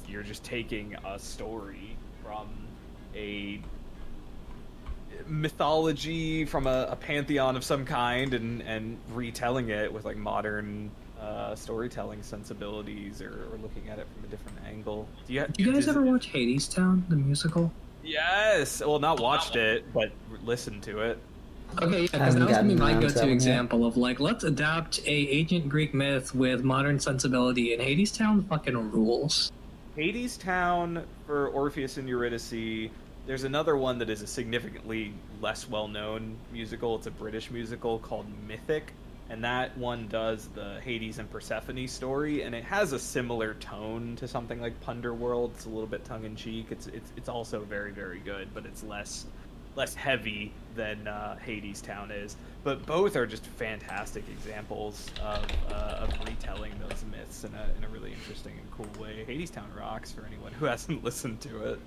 You're just taking a story from a mythology, from a pantheon of some kind, and retelling it with like modern storytelling sensibilities, or looking at it from a different angle. Do you guys ever watch Hadestown, the musical? Yes. Well, not watched it, but listened to it. Okay, yeah, because that was gonna be my go-to example of like, let's adapt a ancient Greek myth with modern sensibility, and Hadestown fucking rules. Hadestown for Orpheus and Eurydice. There's another one that is a significantly less well-known musical. It's a British musical called Mythic, and that one does the Hades and Persephone story, and it has a similar tone to something like Punderworld. It's a little bit tongue-in-cheek. It's also very, very good, but it's less heavy than Hadestown is. But both are just fantastic examples of retelling those myths in a really interesting and cool way. Hadestown rocks for anyone who hasn't listened to it.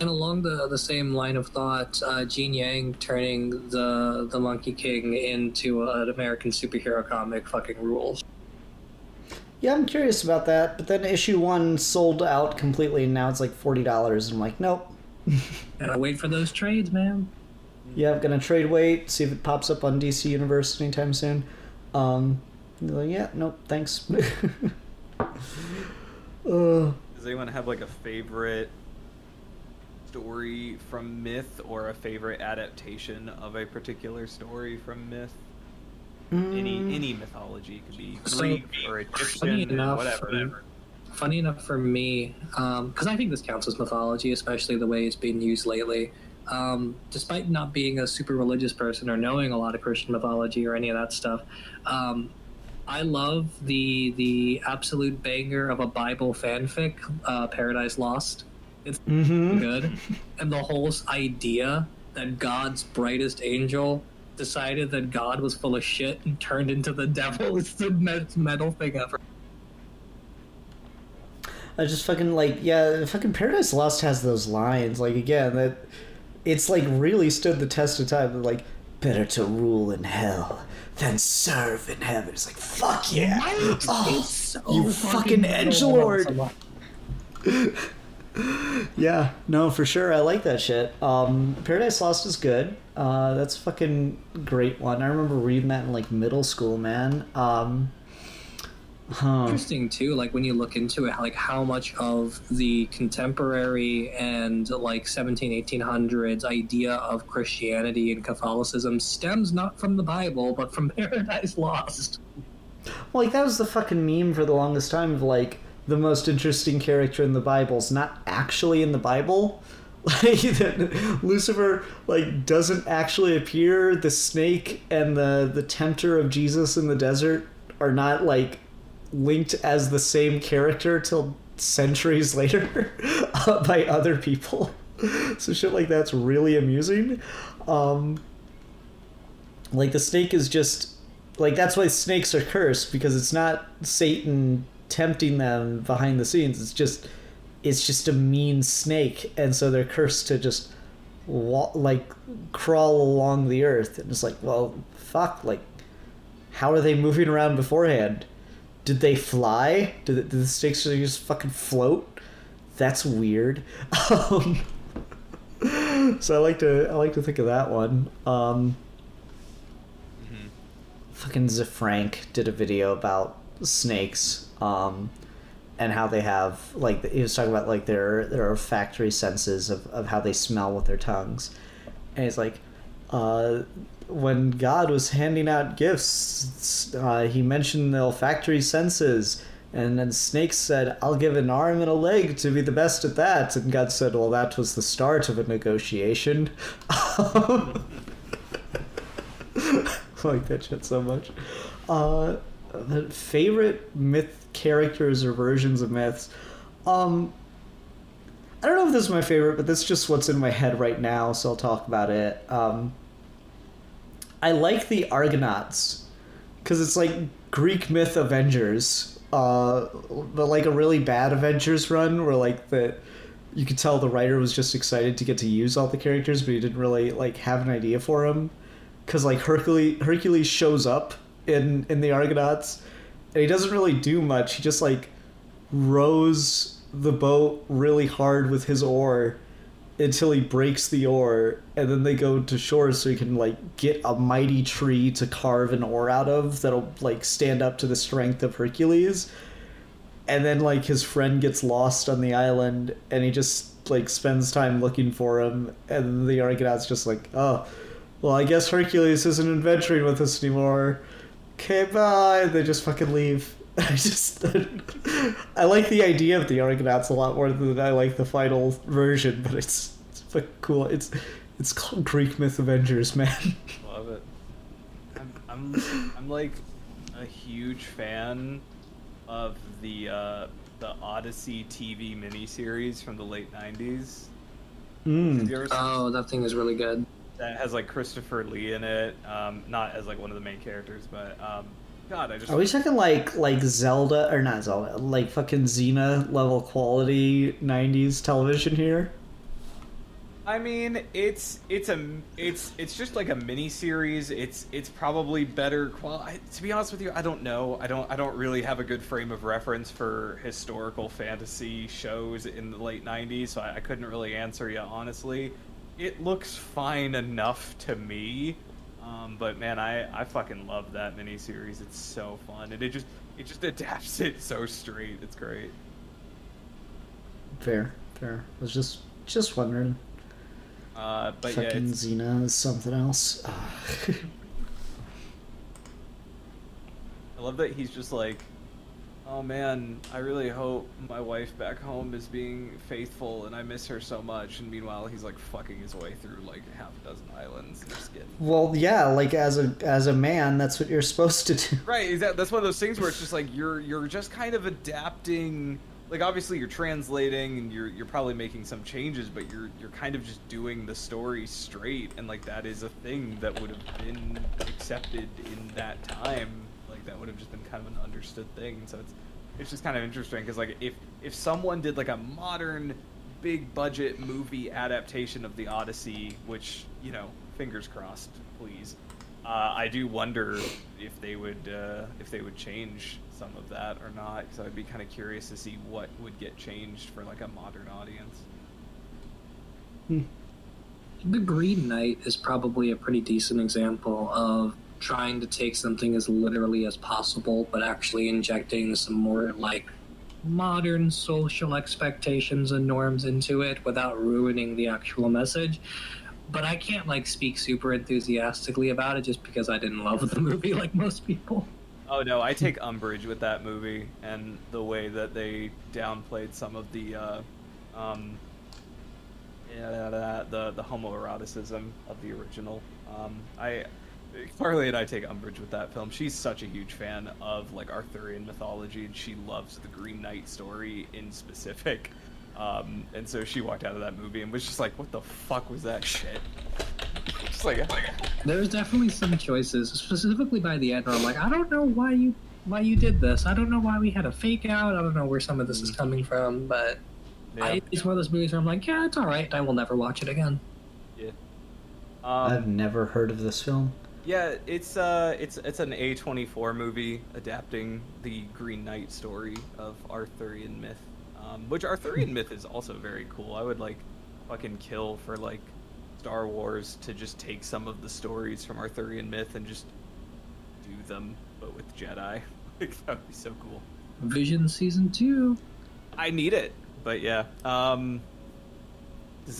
And along the same line of thought, Gene Yang turning the Monkey King into an American superhero comic fucking rules. Yeah, I'm curious about that, but then issue 1 sold out completely, and now it's like $40, and I'm like, nope. Gotta wait for those trades, man. Yeah, I'm gonna trade wait, see if it pops up on DC Universe anytime soon. Like, yeah, nope, thanks. Does anyone have like a favorite story from myth, or a favorite adaptation of a particular story from myth? Any mythology. It could be Greek or Egyptian or whatever. Funny enough for me, because I think this counts as mythology, especially the way it's being used lately. Despite not being a super religious person or knowing a lot of Christian mythology or any of that stuff, I love the absolute banger of a Bible fanfic, Paradise Lost. It's good. And the whole idea that God's brightest angel decided that God was full of shit and turned into the devil is the most metal thing ever. I just fucking fucking Paradise Lost has those lines, like, again, that it's like really stood the test of time. Like, better to rule in hell than serve in heaven. It's like, fuck yeah. Right? Oh, so you fucking edgelord. Yeah, no, for sure. I like that shit. Paradise Lost is good. That's a fucking great one. I remember reading that in like middle school, man. Interesting too, like when you look into it, like how much of the contemporary and like 1800s idea of Christianity and Catholicism stems not from the Bible but from Paradise Lost. Well, like that was the fucking meme for the longest time of like the most interesting character in the Bible's not actually in the Bible. Like that Lucifer like doesn't actually appear. The snake and the tempter of Jesus in the desert are not like linked as the same character till centuries later by other people. So shit like that's really amusing. Like the snake is just like, that's why snakes are cursed, because it's not Satan tempting them behind the scenes. It's just a mean snake, and so they're cursed to just crawl along the earth. And it's like, well, fuck, like how are they moving around beforehand? Did they fly? Did the snakes just fucking float? That's weird. So I like to think of that one. Fucking Zefrank did a video about snakes, and how they have like, he was talking about like their olfactory senses of how they smell with their tongues, and it's like, when God was handing out gifts, he mentioned the olfactory senses, and then snakes said, I'll give an arm and a leg to be the best at that, and God said, well, that was the start of a negotiation. I like that shit so much. The favorite myth characters or versions of myths. I don't know if this is my favorite, but this is just what's in my head right now, so I'll talk about it. I like the Argonauts, because it's like Greek myth Avengers, but like a really bad Avengers run, where like you could tell the writer was just excited to get to use all the characters, but he didn't really like have an idea for them. Because like Hercules shows up in the Argonauts, and he doesn't really do much. He just like rows the boat really hard with his oar until he breaks the oar, and then they go to shore so he can like get a mighty tree to carve an oar out of that'll like stand up to the strength of Hercules. And then like his friend gets lost on the island, and he just like spends time looking for him, and the Argonauts just like, oh, well, I guess Hercules isn't adventuring with us anymore. Okay, bye. They just fucking leave. I like the idea of the Argonauts a lot more than I like the final version, but it's fucking cool. It's called Greek Myth Avengers, man. Love it. I'm like a huge fan of the Odyssey TV miniseries from the late 90s. Oh, that thing is really good. That has like Christopher Lee in it, not as like one of the main characters, but God, I just. Are we talking like Zelda or not Zelda, like fucking Xena level quality 90s television here? I mean, it's just like a mini series. It's probably better quality. To be honest with you, I don't know. I don't really have a good frame of reference for historical fantasy shows in the late 90s, so I couldn't really answer you honestly. It looks fine enough to me. But man, I fucking love that miniseries. It's so fun, and it just adapts it so straight. It's great. Fair. I was just wondering. But fucking yeah, Xena is something else. I love that he's just like, oh man, I really hope my wife back home is being faithful, and I miss her so much. And meanwhile, he's like fucking his way through like half a dozen islands. And just getting... Well, yeah, like as a man, that's what you're supposed to do. Right, that's one of those things where it's just like you're just kind of adapting. Like obviously you're translating and you're probably making some changes, but you're kind of just doing the story straight, and like that is a thing that would have been accepted in that time. Like that would have just been kind of an understood thing. So it's just kind of interesting because like if someone did like a modern big budget movie adaptation of the Odyssey, which, you know, fingers crossed, please, I do wonder if they would change some of that or not, because I'd be kind of curious to see what would get changed for like a modern audience. The Green Knight is probably a pretty decent example of trying to take something as literally as possible, but actually injecting some more like modern social expectations and norms into it without ruining the actual message. But I can't like speak super enthusiastically about it just because I didn't love the movie like most people. Oh no, I take umbrage with that movie and the way that they downplayed some of the homoeroticism of the original. Carly and I take umbrage with that film. She's such a huge fan of like Arthurian mythology, and she loves the Green Knight story in specific. And so she walked out of that movie and was just like, "What the fuck was that shit?" Just like, there's definitely some choices, specifically by the end, where I'm like, I don't know why you did this. I don't know why we had a fake out. I don't know where some of this is coming from, but yeah. It's one of those movies where I'm like, yeah, it's all right. I will never watch it again. Yeah. I've never heard of this film. Yeah, it's an A24 movie adapting the Green Knight story of Arthurian myth, which Arthurian myth is also very cool. I would like fucking kill for like Star Wars to just take some of the stories from Arthurian myth and just do them, but with Jedi. Like that would be so cool. Vision Season 2. I need it, but yeah. Does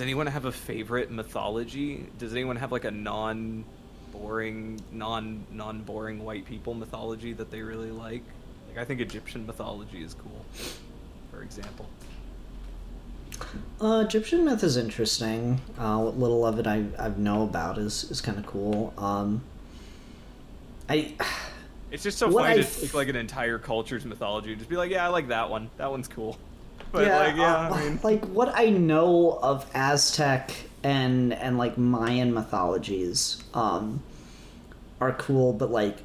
anyone have a favorite mythology? Does anyone have like a non-boring white people mythology that they really like? Like I think Egyptian mythology is cool, for example. Egyptian myth is interesting. What little of it I know about is kind of cool. It's just so funny to take like an entire culture's mythology and just be like, yeah, I like that one. That one's cool. But I mean, like what I know of Aztec and like Mayan mythologies are cool, but like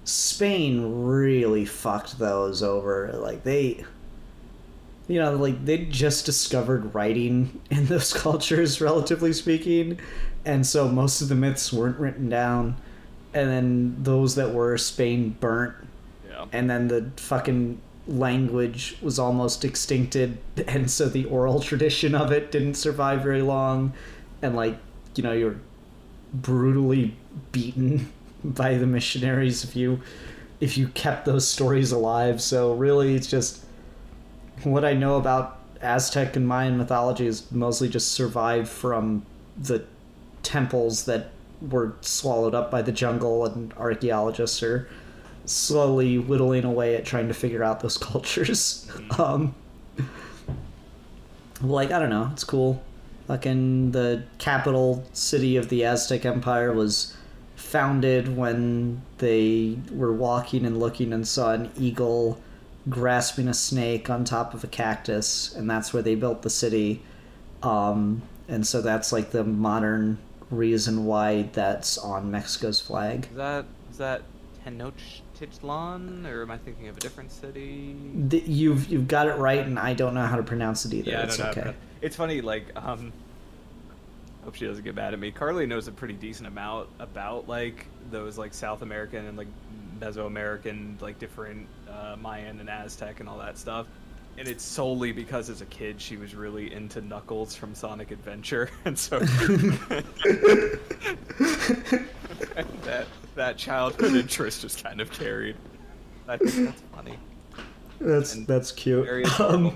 Spain really fucked those over. Like they just discovered writing in those cultures, relatively speaking, and so most of the myths weren't written down, and then those that were, Spain burnt. Yeah. And then the fucking language was almost extincted, and so the oral tradition of it didn't survive very long, and like, you know, you're brutally beaten by the missionaries if you kept those stories alive. So really, it's just what I know about Aztec and Mayan mythology is mostly just survived from the temples that were swallowed up by the jungle, and archaeologists are slowly whittling away at trying to figure out those cultures. Like, I don't know, it's cool. Fucking the capital city of the Aztec Empire was founded when they were walking and looking and saw an eagle grasping a snake on top of a cactus, and that's where they built the city. And so that's like the modern reason why that's on Mexico's flag. Is that Tenochtitlan, or am I thinking of a different city? You've got it right, and I don't know how to pronounce it either. Yeah, it's okay. It's funny, like, hope she doesn't get mad at me. Carly knows a pretty decent amount about, like, those, like, South American and, like, Mesoamerican, like, different Mayan and Aztec and all that stuff. And it's solely because as a kid she was really into Knuckles from Sonic Adventure, and so that childhood interest just kind of carried. I think that's funny. That's cute. Very adorable.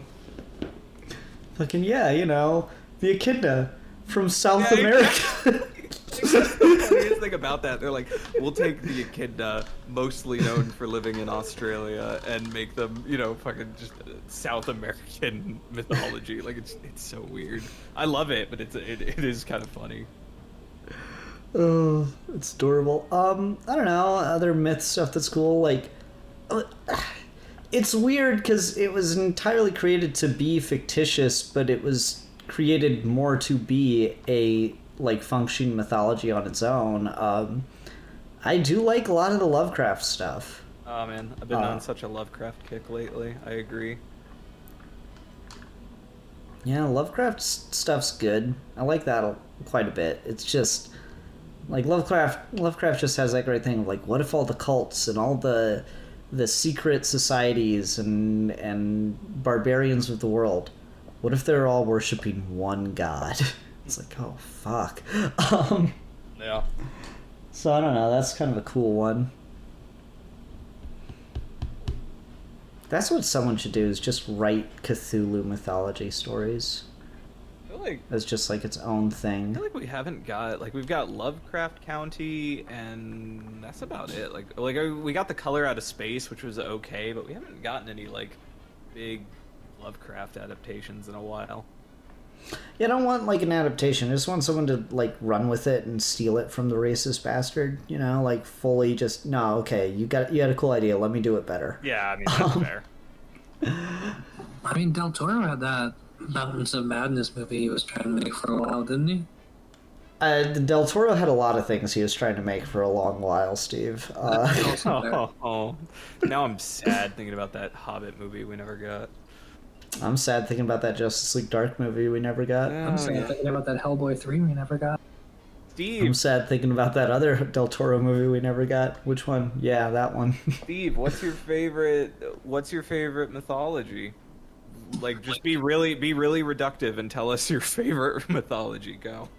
Fucking yeah, you know, the echidna from South America. That's the funniest thing about that. They're like, we'll take the echidna, mostly known for living in Australia, and make them, you know, fucking just South American mythology. Like, it's so weird. I love it, but it is kind of funny. Oh, it's adorable. I don't know, other myth stuff that's cool, like, it's weird because it was entirely created to be fictitious, but it was created more to be a, like, functioning mythology on its own. I do like a lot of the Lovecraft stuff. Oh man, I've been on such a Lovecraft kick lately. I agree. Yeah, Lovecraft stuff's good. I like that quite a bit. It's just like Lovecraft just has that great thing of, like, what if all the cults and all the secret societies and barbarians of the world, what if they're all worshiping one god? It's like, oh fuck. Yeah. So I don't know, that's kind of a cool one. That's what someone should do, is just write Cthulhu mythology stories. I feel like as just like its own thing. I feel like we haven't got, like, we've got Lovecraft County, and that's about it. Like we got The Color Out of Space, which was okay, but we haven't gotten any, like, big Lovecraft adaptations in a while. Yeah, I don't want, like, an adaptation. I just want someone to, like, run with it and steal it from the racist bastard. You know, like, fully just, no, okay, you had a cool idea. Let me do it better. Yeah, I mean, that's fair. I mean, Del Toro had that Mountains of Madness movie he was trying to make for a while, didn't he? Del Toro had a lot of things he was trying to make for a long while, Steve. Oh, now I'm sad thinking about that Hobbit movie we never got. I'm sad thinking about that Justice League Dark movie we never got. I'm sad thinking about that Hellboy 3 we never got. Steve! I'm sad thinking about that other Del Toro movie we never got. Which one? Yeah, that one. Steve, what's your favorite mythology? Like, just be really reductive and tell us your favorite mythology. Go.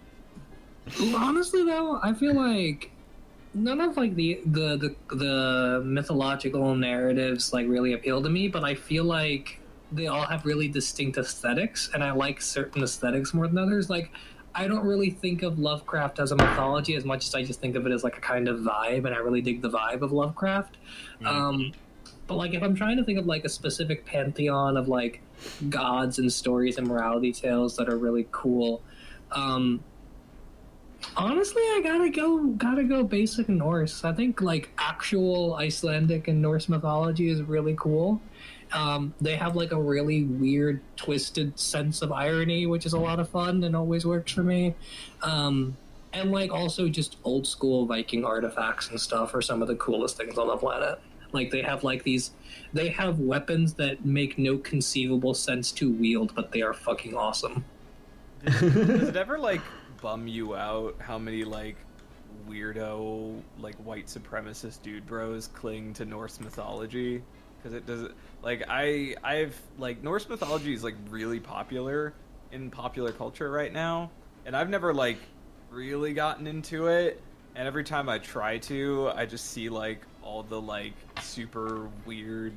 Honestly, though, I feel like none of, like, the mythological narratives, like, really appeal to me, but I feel like they all have really distinct aesthetics, and I like certain aesthetics more than others. Like, I don't really think of Lovecraft as a mythology as much as I just think of it as, like, a kind of vibe, and I really dig the vibe of Lovecraft. But, like, if I'm trying to think of, like, a specific pantheon of, like, gods and stories and morality tales that are really cool, Honestly, I gotta go basic Norse. I think like actual Icelandic and Norse mythology is really cool. They have like a really weird, twisted sense of irony, which is a lot of fun and always works for me. And like also just old school Viking artifacts and stuff are some of the coolest things on the planet. Like they have weapons that make no conceivable sense to wield, but they are fucking awesome. Does it ever like bum you out how many like weirdo like white supremacist dude bros cling to Norse mythology? Because it does like I've like Norse mythology is like really popular in popular culture right now, and I've never like really gotten into it. And every time I try to, I just see like all the like super weird,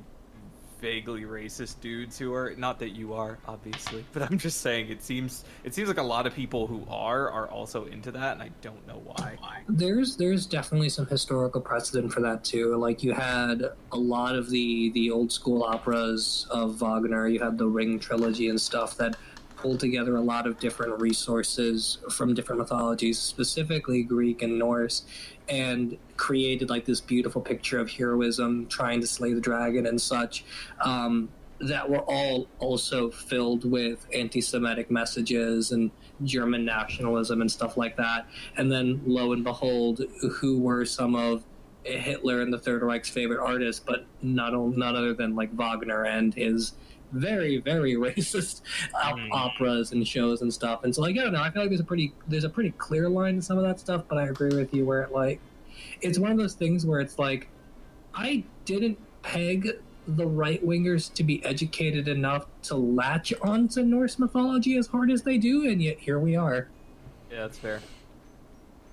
vaguely racist dudes who are not that you are obviously, but I'm just saying it seems like a lot of people who are also into that, and I don't know why. There's definitely some historical precedent for that too. Like you had a lot of the old school operas of Wagner. You had the Ring trilogy and stuff that pulled together a lot of different resources from different mythologies, specifically Greek and Norse, and created like this beautiful picture of heroism, trying to slay the dragon and such. That were all also filled with anti-Semitic messages and German nationalism and stuff like that. And then, lo and behold, who were some of Hitler and the Third Reich's favorite artists, but not other than like Wagner and his very, very racist operas and shows and stuff. And so, like, I don't know. I feel like there's a pretty clear line to some of that stuff. But I agree with you where it's one of those things where it's like I didn't peg the right wingers to be educated enough to latch onto Norse mythology as hard as they do, and yet here we are. Yeah, that's fair.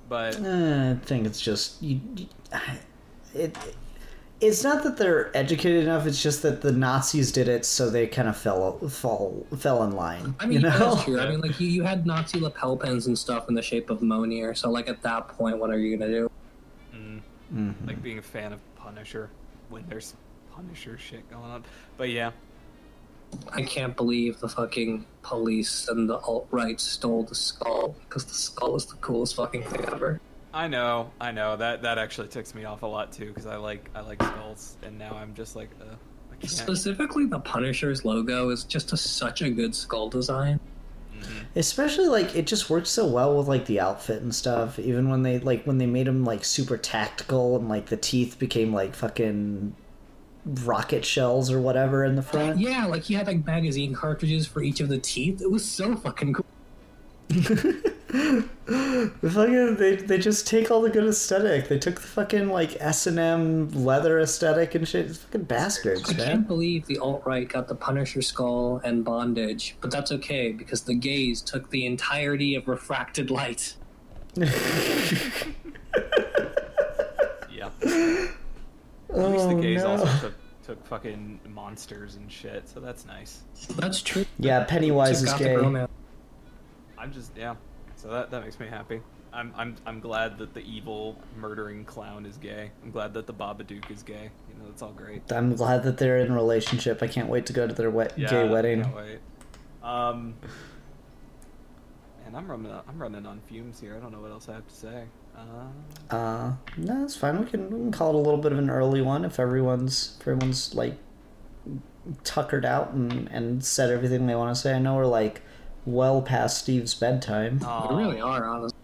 But I think it's just it's not that they're educated enough. It's just that the Nazis did it, so they kind of fell in line. I mean, you know? that's true. I mean, like you had Nazi lapel pins and stuff in the shape of Mjolnir. So, like at that point, what are you gonna do? like being a fan of Punisher when there's Punisher shit going on. But yeah, I can't believe the fucking police and the alt-right stole the skull, because the skull is the coolest fucking thing ever. I know. That actually ticks me off a lot too, because I like skulls, and now I'm just like, I can't. Specifically, the Punisher's logo is just such a good skull design. Especially like it just works so well with like the outfit and stuff. Even when they made him like super tactical and like the teeth became like fucking rocket shells or whatever in the front. Yeah, like he had like magazine cartridges for each of the teeth. It was so fucking cool. They just take all the good aesthetic. They took the fucking like S&M leather aesthetic and shit. It's fucking bastards, I man. can't believe the alt-right got the Punisher skull and bondage, but that's okay because the gays took the entirety of refracted light. Yeah. At least the gays also took fucking monsters and shit, so that's nice. That's true. Yeah, Pennywise is gay. I'm just so that makes me happy. I'm glad that the evil murdering clown is gay. I'm glad that the Babadook is gay. You know, it's all great. I'm glad that they're in a relationship. I can't wait to go to their gay wedding. I can't wait. And I'm running on fumes here. I don't know what else I have to say. No, it's fine. We can call it a little bit of an early one if everyone's like tuckered out and said everything they want to say. I know we're like well past Steve's bedtime. We really are, honestly.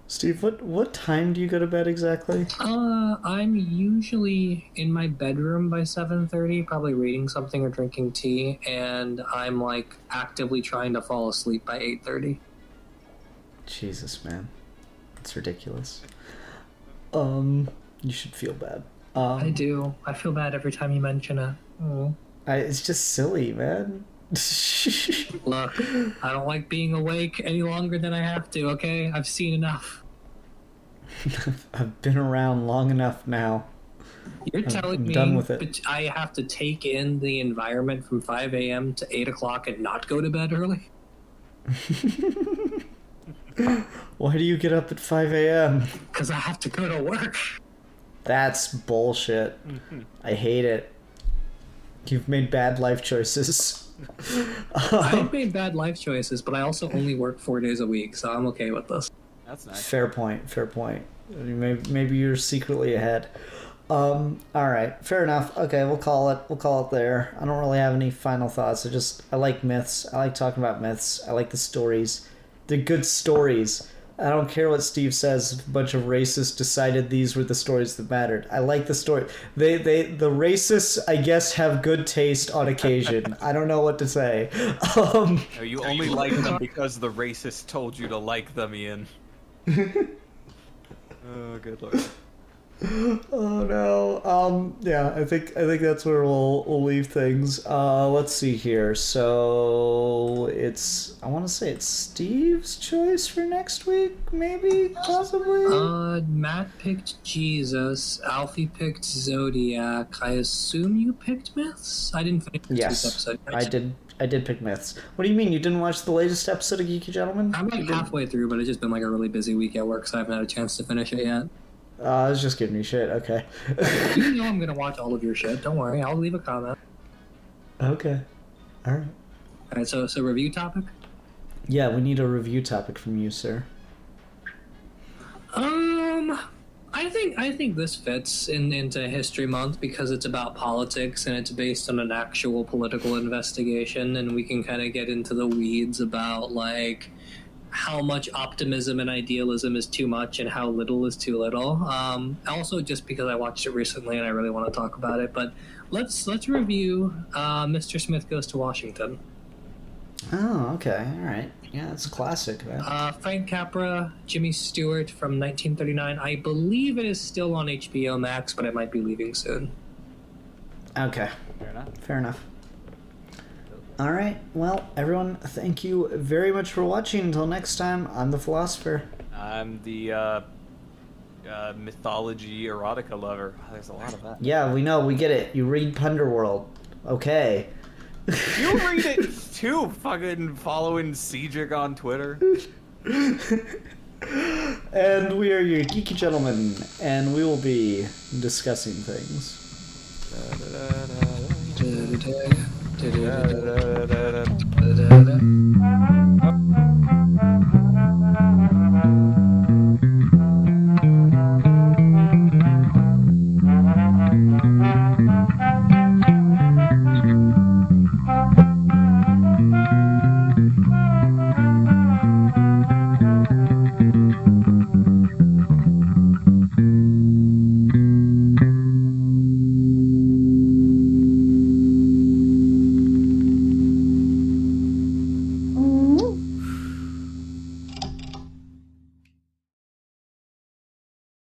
Steve, what time do you go to bed exactly? I'm usually in my bedroom by 7:30, probably reading something or drinking tea, and I'm like actively trying to fall asleep by 8:30. Jesus, man. That's ridiculous. You should feel bad. I do. I feel bad every time you mention it. Oh. It's just silly, man. Look, I don't like being awake any longer than I have to, okay? I've seen enough. I've been around long enough now. You're telling I'm me done with it. I have to take in the environment from 5 a.m. to 8 o'clock and not go to bed early? Why do you get up at 5 a.m.? Because I have to go to work. That's bullshit. I hate it. You've made bad life choices. I've made bad life choices, but I also only work 4 days a week, so I'm okay with this. That's nice. Fair point. Fair point. Maybe you're secretly ahead. All right. Fair enough. Okay, we'll call it there. I don't really have any final thoughts. I like myths. I like talking about myths. I like the stories. They're good stories. I don't care what Steve says. A bunch of racists decided these were the stories that mattered. I like the story. The racists, I guess, have good taste on occasion. I don't know what to say. No, you only like them because the racist told you to like them, Ian. Oh, good lord. Oh no. Yeah, I think that's where we'll leave things. Let's see here. So I want to say it's Steve's choice for next week, maybe, possibly. Matt picked Jesus. Alfie picked Zodiac. I assume you picked Myths. I didn't finish this episode. I did pick Myths. What do you mean? You didn't watch the latest episode of Geeky Gentleman? I'm like halfway through, but it's just been like a really busy week at work, so I haven't had a chance to finish it yet. I was just giving you shit. Okay. You know I'm gonna watch all of your shit. Don't worry. I'll leave a comment. Okay. All right. All right. So review topic. Yeah, we need a review topic from you, sir. I think this fits into History Month because it's about politics and it's based on an actual political investigation, and we can kind of get into the weeds about like how much optimism and idealism is too much and how little is too little. Also, just because I watched it recently and I really want to talk about it, but let's review Mr. Smith Goes to Washington. Oh, okay, all right. Yeah, it's a classic, man. Frank Capra, Jimmy Stewart from 1939. I believe it is still on HBO Max, but it might be leaving soon. Okay, fair enough. All right, well, everyone, thank you very much for watching. Until next time, I'm the Philosopher. I'm the mythology erotica lover. There's a lot of that. Yeah, we know, we get it. You read Punderworld. Okay. You read it too, fucking following Cedric on Twitter. And we are your Geeky Gentlemen, and we will be discussing things. Da-da-da.